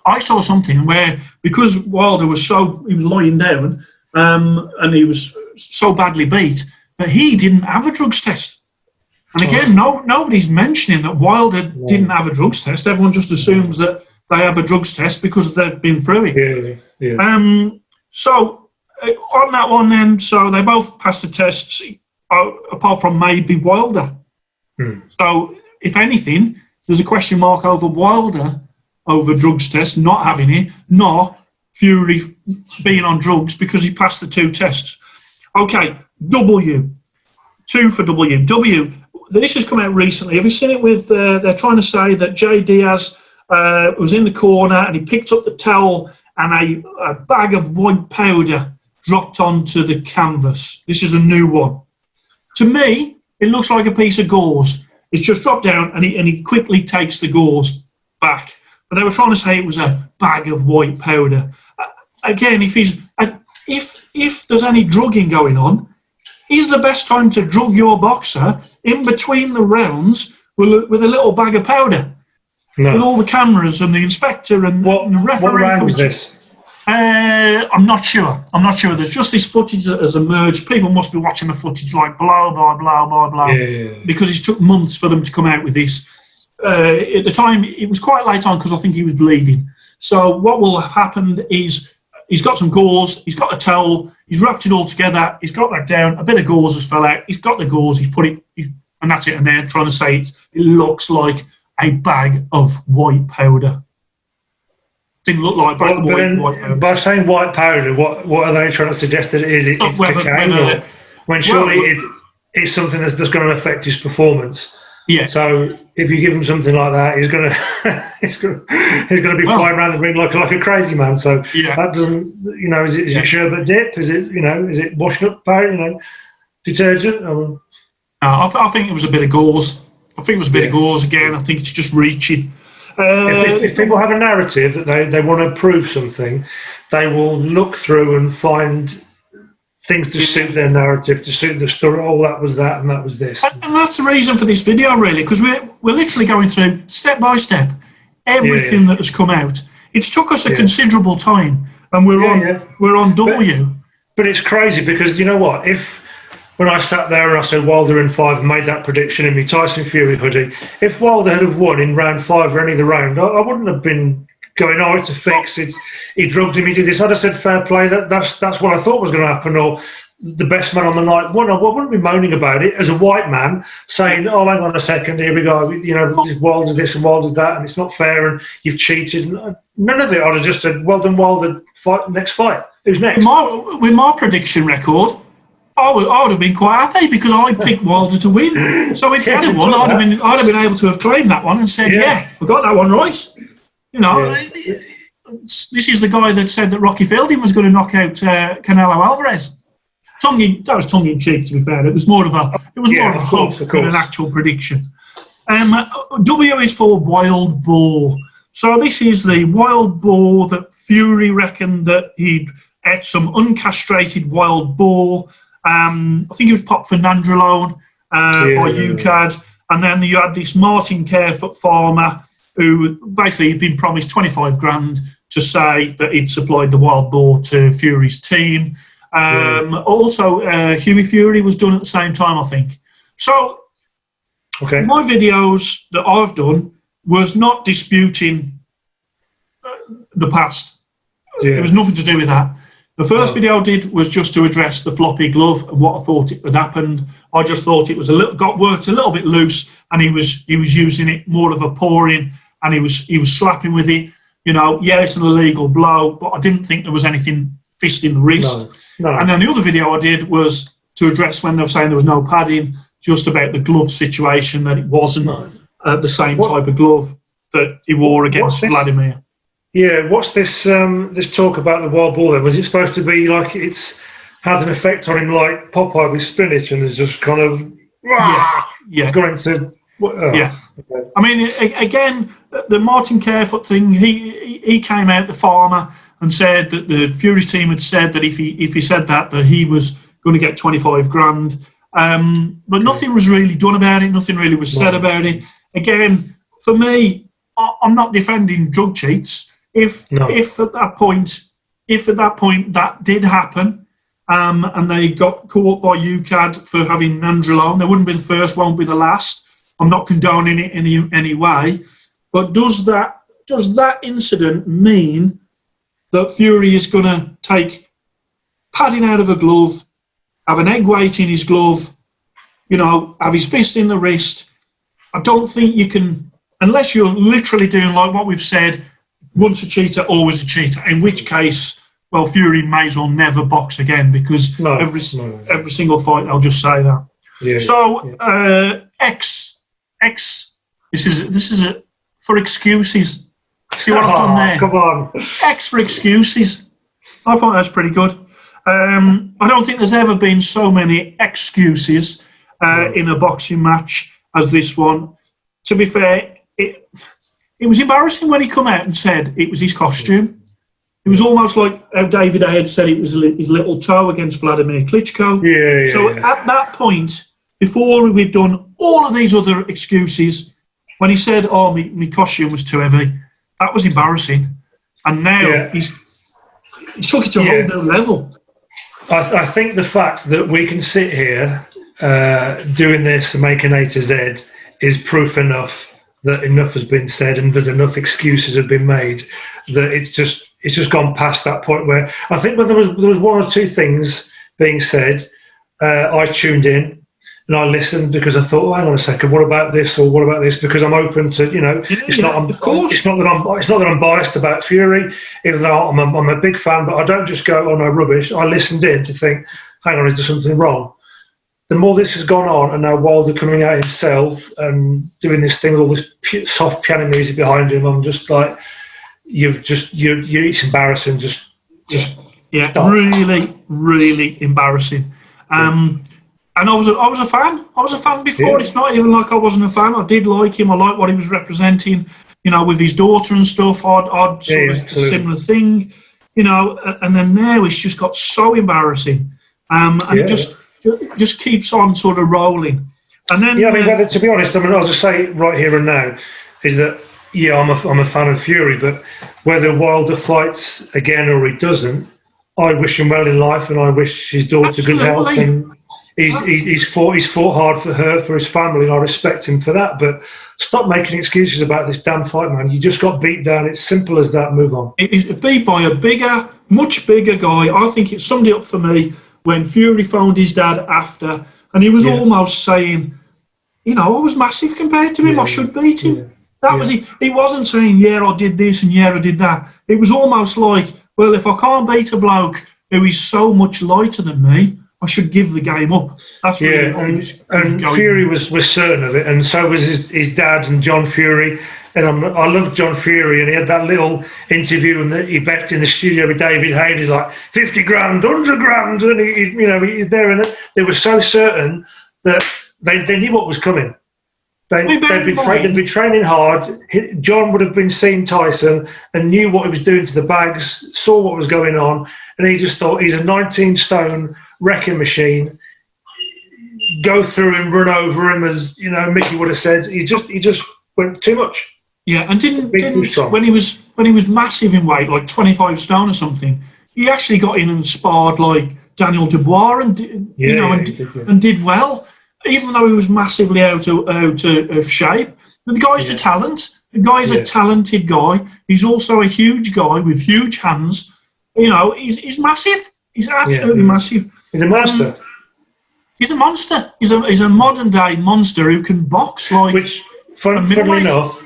I saw something where, because Wilder was he was lying down and he was so badly beat, that he didn't have a drugs test. And again, nobody's mentioning that Wilder didn't have a drugs test. Everyone just assumes that they have a drugs test because they've been through it. So on that one then, so they both passed the tests, apart from maybe Wilder. So if anything, there's a question mark over Wilder over drugs test, not having it, not Fury being on drugs because he passed the 2 tests. Okay, W. 2 for W. W, this has come out recently. Have you seen it with, they're trying to say that Diaz was in the corner and he picked up the towel and a bag of white powder dropped onto the canvas. This is a new one. To me, it looks like a piece of gauze. It's just dropped down and he quickly takes the gauze back. But they were trying to say it was a bag of white powder. Again, if there's any drugging going on, is the best time to drug your boxer in between the rounds with a little bag of powder? No. With all the cameras and the inspector and the referee. What round was this? I'm not sure. There's just this footage that has emerged. People must be watching the footage like blah, blah, blah, blah, blah. Because it took months for them to come out with this. At the time, it was quite late on because I think he was bleeding. So what will have happened is he's got some gauze, he's got a towel, he's wrapped it all together, he's got that down, a bit of gauze has fell out, he's got the gauze, he's put it, and that's it. And they're trying to say it looks like a bag of white powder. Didn't look like a bag of white powder. By saying white powder, what are they trying to suggest that it is? It's cocaine, when surely it's something that's going to affect his performance. Yeah. So if you give him something like that, he's going to be flying around the ring like a crazy man. So that doesn't, is it sherbet dip? Is it washed up powder? Detergent? I think it was a bit of gauze. I think it was a bit of gauze again. I think it's just reaching. If people have a narrative that they want to prove something, they will look through and find things to suit their narrative, to suit the story. Oh, that was that, and that was this. And that's the reason for this video, really, because we're literally going through step by step everything that has come out. It's took us a considerable time, and we're on W. But it's crazy because you know what? When I sat there and I said Wilder in 5 and made that prediction in my Tyson Fury hoodie, if Wilder had have won in round 5 or any of the round, I wouldn't have been going, oh, it's a fix, he drugged him, he did this. I'd have said fair play, that's what I thought was going to happen, or the best man on the night won. I wouldn't be moaning about it as a white man, saying, oh, hang on a second, here we go, Wilder's this and Wilder's that, and it's not fair, and you've cheated. None of it. I'd have just said, well done, Wilder, next fight. Who's next? With my prediction record, I would have been quite happy because I picked Wilder to win. So if he had won, I'd have been able to have claimed that one and said, we got that one right. This is the guy that said that Rocky Fielding was going to knock out Canelo Alvarez. That was tongue in cheek, to be fair. It was more of a hope than an actual prediction. W is for wild boar. So this is the wild boar that Fury reckoned that he'd ate some uncastrated wild boar. I think it was popped for nandrolone by UCAD. And then you had this Martin Carefoot farmer who basically had been promised 25 grand to say that he'd supplied the wild boar to Fury's team. Also, Hughie Fury was done at the same time, I think. So my videos that I've done was not disputing the past. There was nothing to do with that. The first video I did was just to address the floppy glove and what I thought it had happened. I just thought it was worked a little bit loose, and he was using it more of a pouring, and he was slapping with it. It's an illegal blow, but I didn't think there was anything fisting the wrist. No. And then the other video I did was to address when they were saying there was no padding, just about the glove situation, that it wasn't the same type of glove that he wore against Vladimir. Yeah, what's this this talk about the wild boar then? Was it supposed to be like it's had an effect on him like Popeye with spinach and is just kind of... Yeah. Gone into... Yeah. Okay. I mean, again, the Martin Carefoot thing, he came out, the farmer, and said that the Fury's team had said that if he said that he was going to get 25 grand. But nothing was really done about it. Nothing really was said about it. Again, for me, I'm not defending drug cheats. If at that point that did happen, and they got caught by UCAD for having nandrolone, they wouldn't be the first, won't be the last. I'm not condoning it in any way. But does that incident mean that Fury is going to take padding out of a glove, have an egg weight in his glove, have his fist in the wrist? I don't think you can, unless you're literally doing like what we've said, once a cheater, always a cheater, in which case, well, Fury may as well never box again, because every single fight, I'll just say that. Yeah. So, X, this is a, for excuses. See what I've done there? Come on. X for excuses. I thought that's pretty good. I don't think there's ever been so many excuses in a boxing match as this one. To be fair, it was embarrassing when he come out and said it was his costume. It was almost like how David Ahead said it was his little toe against Vladimir Klitschko. Yeah. So at that point, before we've done all of these other excuses, when he said, "Oh, my costume was too heavy," that was embarrassing. And now he took it to a whole new level. I think the fact that we can sit here doing this and making A to Z is proof enough that enough has been said and there's enough excuses have been made that it's just gone past that point where I think when there was one or two things being said, I tuned in and I listened because I thought, hang on a second, what about this or what about this? Because I'm open to, it's not that I'm biased about Fury, even though I'm a big fan, but I don't just go, oh no, rubbish. I listened in to think, hang on, is there something wrong? The more this has gone on, and now Wilder coming out himself and doing this thing with all this soft piano music behind him, I'm just like, it's embarrassing. Just stop. really embarrassing. And I was a fan. I was a fan before. Yeah. It's not even like I wasn't a fan. I did like him. I liked what he was representing, with his daughter and stuff. I'd sort of a similar thing, and then now it's just got so embarrassing. And it just keeps on sort of rolling. And then to be honest, I'll just say right here and now is that I'm a fan of Fury, but whether Wilder fights again or he doesn't, I wish him well in life, and I wish his daughter good health. And he's fought hard for her, for his family, and I respect him for that. But stop making excuses about this damn fight, man. You just got beat down. It's simple as that. Move on. It is beat by a much bigger guy. I think it summed it up for me when Fury phoned his dad after, and he was almost saying, I was massive compared to him. I should beat him. Yeah. That was he. He wasn't saying, I did this and I did that. It was almost like, well, if I can't beat a bloke who is so much lighter than me, I should give the game up. That's really and Fury was certain of it, and so was his dad and John Fury. And I loved John Fury, and he had that little interview, and he bet in the studio with David Hayes. He's like 50 grand, 100 grand, and he's there, and they were so certain that they knew what was coming. They'd been training hard. John would have been seeing Tyson and knew what he was doing to the bags, saw what was going on, and he just thought he's a 19-stone wrecking machine. Go through him, run over him, as Mickey would have said. He just went too much. Yeah, and didn't when he was massive in weight, like 25 stone or something, he actually got in and sparred like Daniel Dubois and did well. Even though he was massively out of shape. But the guy's a talent. The guy's a talented guy. He's also a huge guy with huge hands. He's massive. He's absolutely massive. He's a monster. He's a monster. He's a modern day monster who can box like. Which, funnily enough,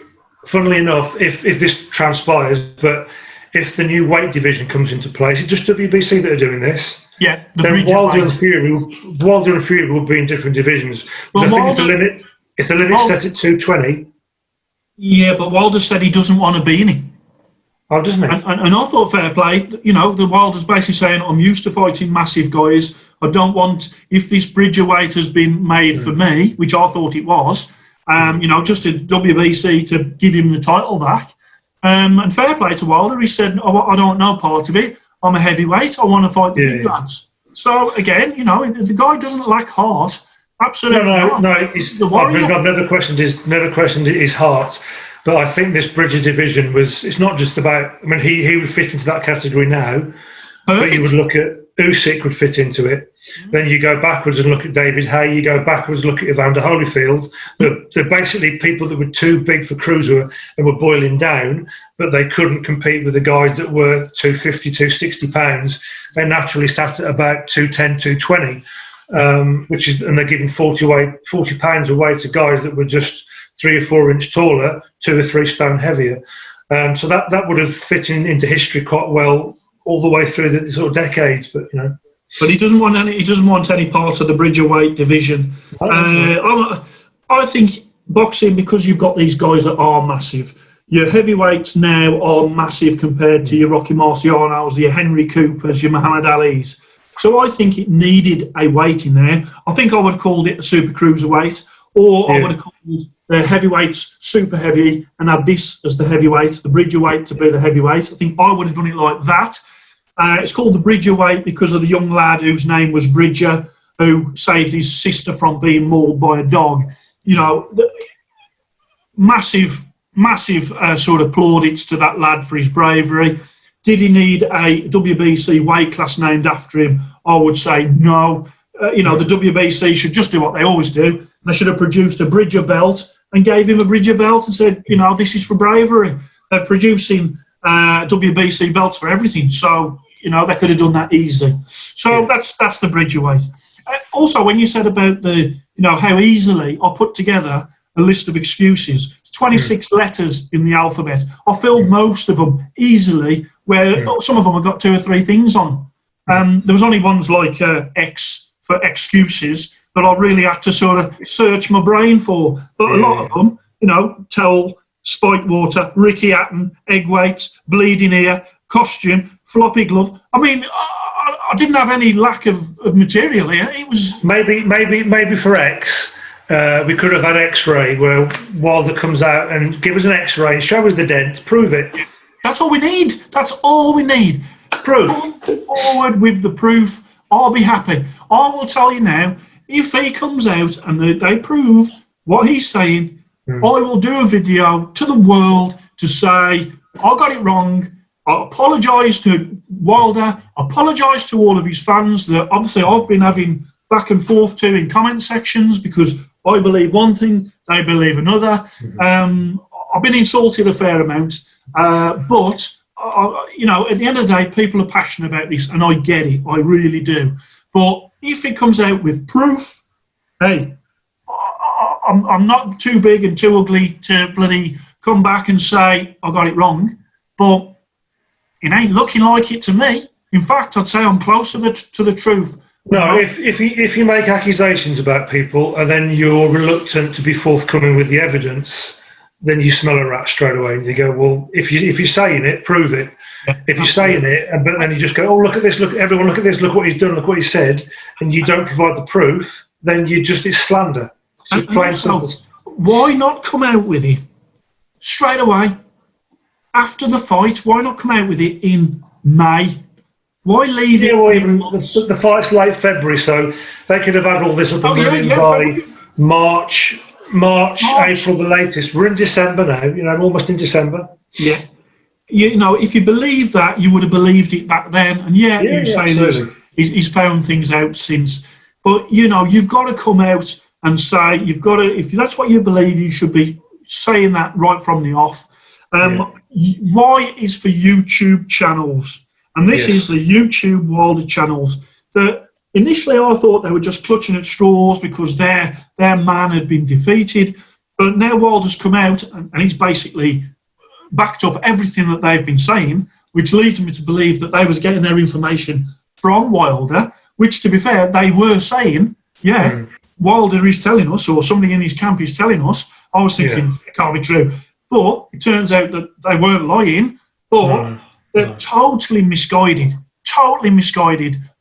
if this transpires, but if the new weight division comes into place, it's just WBC that are doing this. Yeah, then Wilder and Fury will be in different divisions. Well, I think if the limit's set at 220. Yeah, but Wilder said he doesn't want to be in it. Oh, doesn't he? And I thought fair play. The Wilder's basically saying, I'm used to fighting massive guys. I don't want, if this bridgerweight has been made for me, which I thought it was, just a WBC to give him the title back. And fair play to Wilder. He said, I don't know part of it. I'm a heavyweight. I want to fight the big lads. So, again, the guy doesn't lack heart. Absolutely not. No. I've never questioned his heart. But I think this Bridger division it's not just about, I mean, he would fit into that category now. Perfect. But you would look at Usyk would fit into it. Then you go backwards and look at David Haye. You go backwards, look at Evander Holyfield. They're basically people that were too big for cruiser and were boiling down, but they couldn't compete with the guys that were 250, 260 pounds. They naturally sat at about 210, 220, and they're giving 40 pounds away to guys that were just 3 or 4 inch taller, 2 or 3 stone heavier. So that would have fit into history quite well all the way through the sort of decades, but But he doesn't want any. He doesn't want any part of the bridgerweight division. I think boxing, because you've got these guys that are massive. Your heavyweights now are massive compared to your Rocky Marcianos, your Henry Coopers, your Muhammad Alis. So I think it needed a weight in there. I think I would have called it a super cruiserweight, or I would have called the heavyweights super heavy and had this as the heavyweight, the bridgerweight to be the heavyweight. I think I would have done it like that. It's called the Bridgerweight because of the young lad whose name was Bridger, who saved his sister from being mauled by a dog. Massive sort of plaudits to that lad for his bravery. Did he need a WBC weight class named after him? I would say no. The WBC should just do what they always do. They should have produced a Bridger belt and gave him a Bridger belt and said, this is for bravery. They're producing WBC belts for everything, so they could have done that easy. So that's the Bridgerweight. Also, when you said about the how easily I put together a list of excuses, 26 letters in the alphabet. I filled most of them easily, where some of them have got 2 or 3 things on. There was only ones like X for excuses that I really had to sort of search my brain for. But a lot of them, tell, spiked water, Ricky Hatton, egg weights, bleeding ear, costume, floppy glove. I mean, I didn't have any lack of material here. It was maybe for X, we could have had X-ray where Wilder comes out and give us an X-ray, show us the dent, prove it. That's all we need. That's all we need. Proof. Come forward with the proof. I'll be happy. I will tell you now, if he comes out and they prove what he's saying, I will do a video to the world to say, I got it wrong. I apologise to Wilder. I apologise to all of his fans that obviously I've been having back and forth to in comment sections because I believe one thing, they believe another. I've been insulted a fair amount, but at the end of the day, people are passionate about this, and I get it. I really do. But if it comes out with proof, hey, I'm not too big and too ugly to bloody come back and say I got it wrong, but it ain't looking like it to me. In fact, I'd say I'm closer to the truth. No, if you make accusations about people and then you're reluctant to be forthcoming with the evidence, then you smell a rat straight away, and you go, well, if you're saying it, prove it. Yeah, if you're saying it, but then you just go, oh, look at this, look, everyone, look at this, look what he's done, look what he said, and you don't provide the proof, then it's slander. And also, why not come out with it straight away after the fight? Why not come out with it in May? Why leave it? Well, even the fight's late February, so they could have had all this up and running by March, April, the latest. We're in December now, almost in December. Yeah. If you believe that, you would have believed it back then. And you say he's found things out since. But, you've got to come out and say, if that's what you believe, you should be saying that right from the off. Why is for YouTube channels, and this is the YouTube Wilder channels, that initially I thought they were just clutching at straws because their man had been defeated, but now Wilder's come out and he's basically backed up everything that they've been saying, which leads me to believe that they was getting their information from Wilder, which, to be fair, they were saying, Wilder is telling us, or somebody in his camp is telling us. I was thinking it can't be true. But it turns out that they weren't lying, but they're totally misguided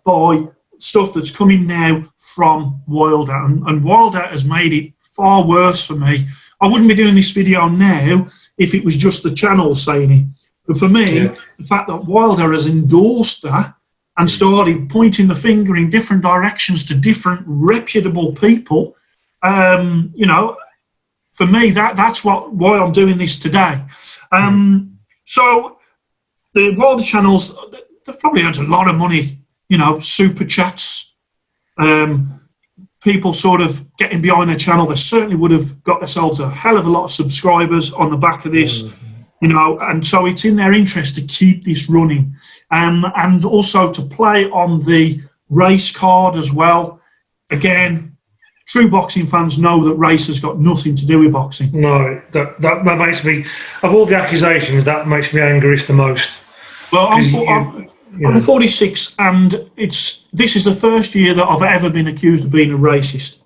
by stuff that's coming now from Wilder, and Wilder has made it far worse for me. I wouldn't be doing this video now if it was just the channel saying it. But for me, the fact that Wilder has endorsed that and started pointing the finger in different directions to different reputable people, you know, for me, that's why I'm doing this today. So the Wilder channels, they've probably earned a lot of money, you know, super chats, people sort of getting behind their channel. They certainly would have got themselves a hell of a lot of subscribers on the back of this, you know, and so it's in their interest to keep this running, and also to play on the race card as well. Again, true boxing fans know that race has got nothing to do with boxing. No, that makes me, of all the accusations, that makes me angriest the most. Well, I'm 46, and this is the first year that I've ever been accused of being a racist.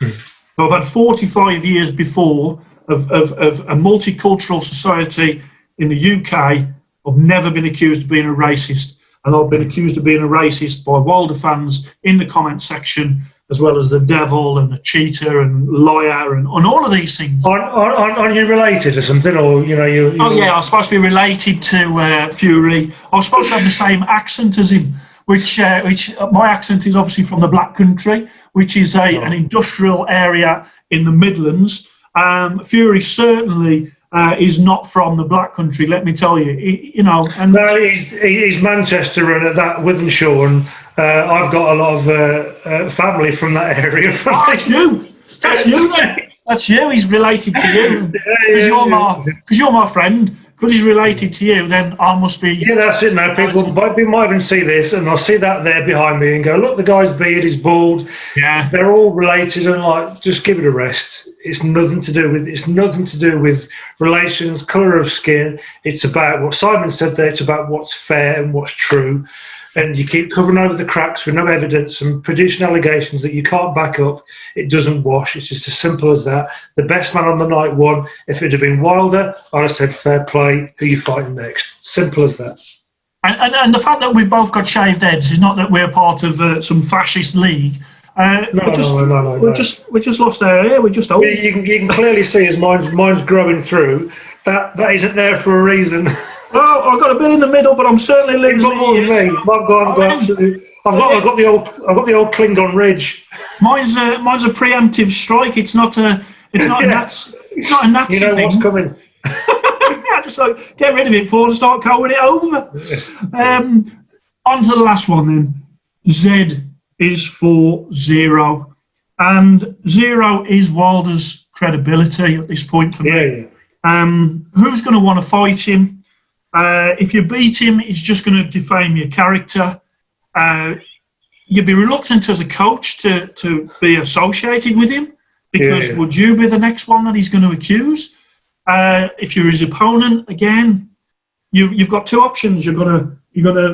I've had 45 years before of a multicultural society in the UK. I've never been accused of being a racist, and I've been accused of being a racist by Wilder fans in the comment section, as well as the devil and the cheater and liar and all of these things. Aren't you related or something, or you know Oh yeah, I was supposed to be related to Fury. I was supposed to have the same accent as him, which my accent is obviously from the Black Country, which is an industrial area in the Midlands. Fury certainly is not from the Black Country, let me tell you. You know, and no, he's Manchester and at that Withenshaw, and I've got a lot of family from that area. Oh, that's you. That's you then. That's you. He's related to you. Because you're my friend. Because he's related to you, then I must be. Yeah, that's it. Now people might even see this, and I'll see that there behind me, and go, "Look, the guy's beard is bald." Yeah, they're all related, and like, just give it a rest. It's nothing to do with relations, colour of skin. It's about what Simon said there. It's about what's fair and what's true. And you keep covering over the cracks with no evidence and producing allegations that you can't back up. It doesn't wash. It's just as simple as that. The best man on the night won. If it had been Wilder, I'd have said fair play. Who are you fighting next? Simple as that. And the fact that we've both got shaved heads is not that we're part of some fascist league. No. We just lost our hair. We're just old. You can clearly see as mine's growing through. That isn't there for a reason. Well, I've got a bit in the middle, but I'm certainly losing ears. I've got the old Klingon ridge. Mine's a preemptive strike. It's not a Nazi. It's not a Nazi thing. You know thing. what's coming. Yeah, just like get rid of it before I start coating it over. On to the last one then. Z is for 0, and 0 is Wilder's credibility at this point for me. Who's going to want to fight him? If you beat him, he's just going to defame your character. You'd be reluctant as a coach to be associated with him, because would you be the next one that he's going to accuse? If you're his opponent, again, you've got two options. You're gonna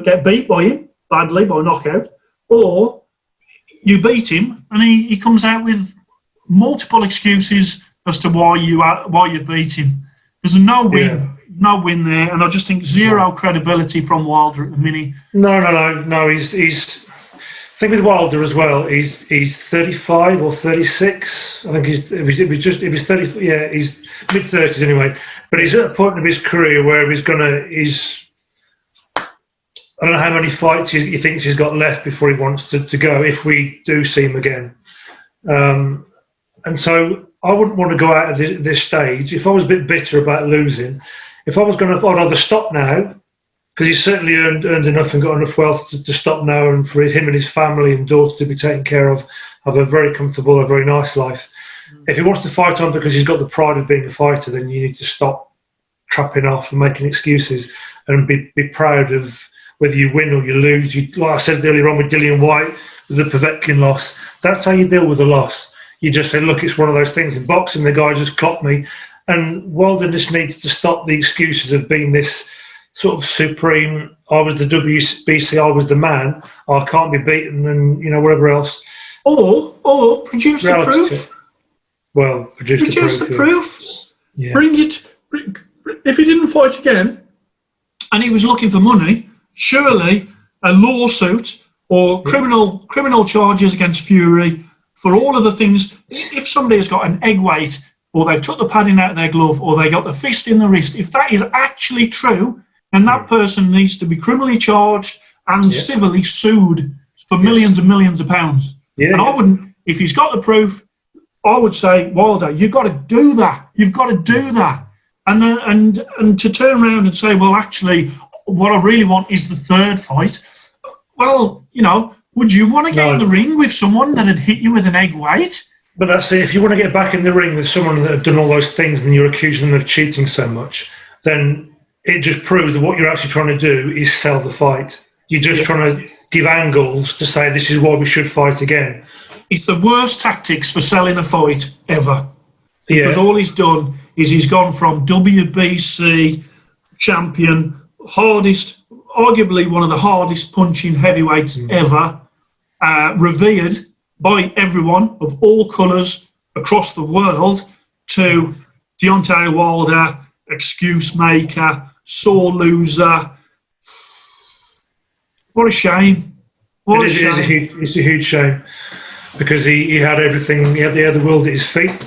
get beat by him badly by knockout, or you beat him and he comes out with multiple excuses as to why you've beat him. There's no win. No win there, and I just think 0 credibility from Wilder at the minute. No. He's I think with Wilder as well. He's 35 or 36. I think it was 30. Yeah, he's mid-30s anyway. But he's at a point of his career where he's I don't know how many fights he thinks he's got left before he wants to go. If we do see him again, and so I wouldn't want to go out of this stage if I was a bit bitter about losing. If I was going to, I'd rather stop now, because he's certainly earned enough and got enough wealth to stop now, and for him and his family and daughter to be taken care of, have a very comfortable, a very nice life. If he wants to fight on because he's got the pride of being a fighter, then you need to stop trapping off and making excuses, and be proud of whether you win or you lose. Like I said earlier on with Dillian White, with the Povetkin loss, that's how you deal with a loss. You just say, look, it's one of those things. In boxing, the guy just clocked me. And Wilder just needs to stop the excuses of being this sort of supreme, I was the WBC, I was the man, I can't be beaten, and whatever else. Or produce the proof. Well, produce the proof. Yeah. Bring it. If he didn't fight again, and he was looking for money, surely a lawsuit or criminal charges against Fury for all of the things. If somebody has got an egg weight, or they've took the padding out of their glove, or they got the fist in the wrist, if that is actually true, then that person needs to be criminally charged and civilly sued for millions and millions of pounds. And I wouldn't, if he's got the proof, I would say, Wilder, you've got to do that. You've got to do that. And to turn around and say, well, actually, what I really want is the third fight. Well, you know, would you want to get in the ring with someone that had hit you with an egg weight? But that's it. If you want to get back in the ring with someone that had done all those things and you're accusing them of cheating so much, then it just proves that what you're actually trying to do is sell the fight. You're just trying to give angles to say this is why we should fight again. It's the worst tactics for selling a fight ever. Because all he's done is he's gone from WBC champion, arguably one of the hardest punching heavyweights ever, revered by everyone of all colours across the world, to Deontay Wilder, excuse maker, sore loser. What a shame. It's a huge shame, because he had everything. He had the world at his feet.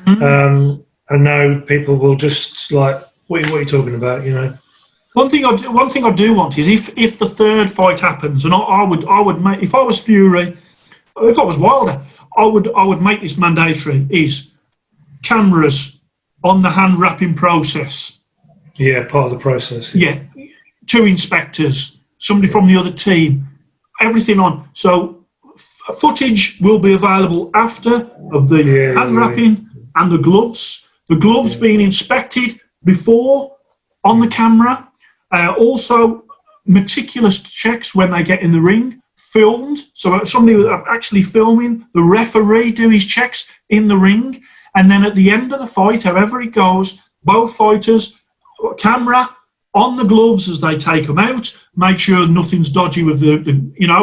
And now people will just like, what are you talking about, you know? One thing I do want is if the third fight happens, and I would make, if I was Fury, if I was Wilder, I would make this mandatory, is cameras on the hand wrapping process. Yeah, part of the process. Yeah, 2 inspectors, somebody from the other team, everything on. So footage will be available after of the hand wrapping and the gloves. The gloves being inspected before on the camera. Also, meticulous checks when they get in the ring. Filmed, so somebody actually filming the referee do his checks in the ring, and then at the end of the fight, however it goes, both fighters, camera on the gloves as they take them out, make sure nothing's dodgy with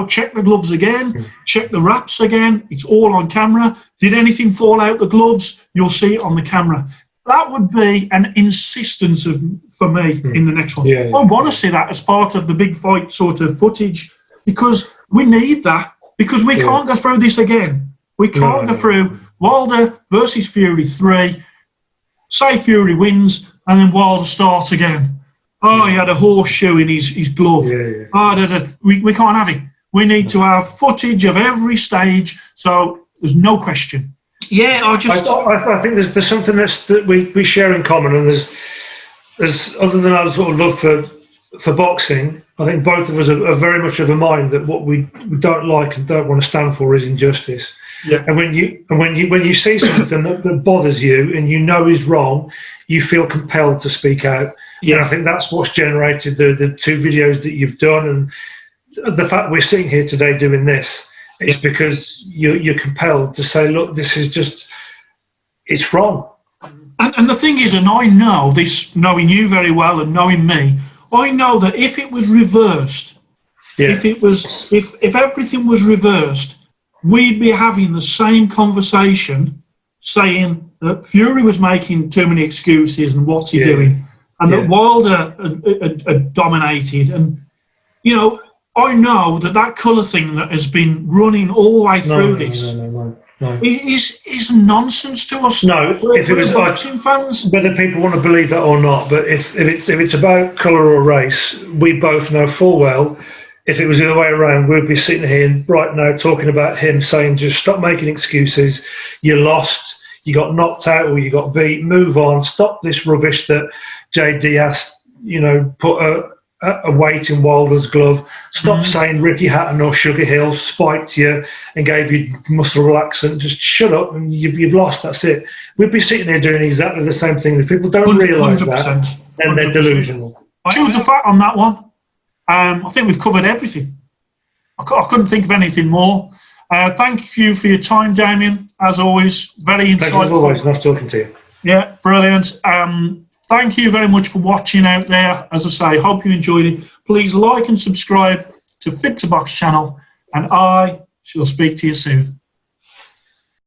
check the gloves again, check the wraps again, it's all on camera. Did anything fall out the gloves? You'll see it on the camera. That would be an insistence for me in the next one. I want to see that as part of the big fight sort of footage, because we need that, because we can't go through this again. We can't go through Wilder versus Fury 3, say Fury wins, and then Wilder starts again. Oh, he had a horseshoe in his glove. We can't have it. We need to have footage of every stage, so there's no question. I think there's something that we share in common, and there's other than our sort of love for boxing, I think both of us are very much of a mind that what we don't like and don't want to stand for is injustice. And when you see something that bothers you and you know is wrong, you feel compelled to speak out. And I think that's what's generated the 2 videos that you've done, and the fact we're sitting here today doing this. It's because you're compelled to say, look, this is just, it's wrong. And the thing is, and I know this, knowing you very well and knowing me, I know that if it was reversed, if everything was reversed, we'd be having the same conversation, saying that Fury was making too many excuses and what's he doing, and that Wilder had dominated. And, you know, I know that colour thing that has been running all the way through this is nonsense to us. No, if it was boxing fans, whether people want to believe that or not, but if it's about colour or race, we both know full well. If it was the other way around, we'd be sitting here right now talking about him, saying, just stop making excuses. You lost, you got knocked out, or you got beat. Move on. Stop this rubbish that Diaz, put a weight in Wilder's glove. Stop saying Ricky Hatton or Sugar Hill spiked you and gave you muscle relaxant. Just shut up and you've lost. That's it. We'd be sitting there doing exactly the same thing. If people don't realise that, then they're delusional. Chewed the fat on that one. I think we've covered everything. I couldn't think of anything more. Thank you for your time, Damien. As always, very insightful. Thanks as always. Nice talking to you. Yeah, brilliant. Thank you very much for watching out there. As I say, hope you enjoyed it. Please like and subscribe to Fit to Box channel, and I shall speak to you soon.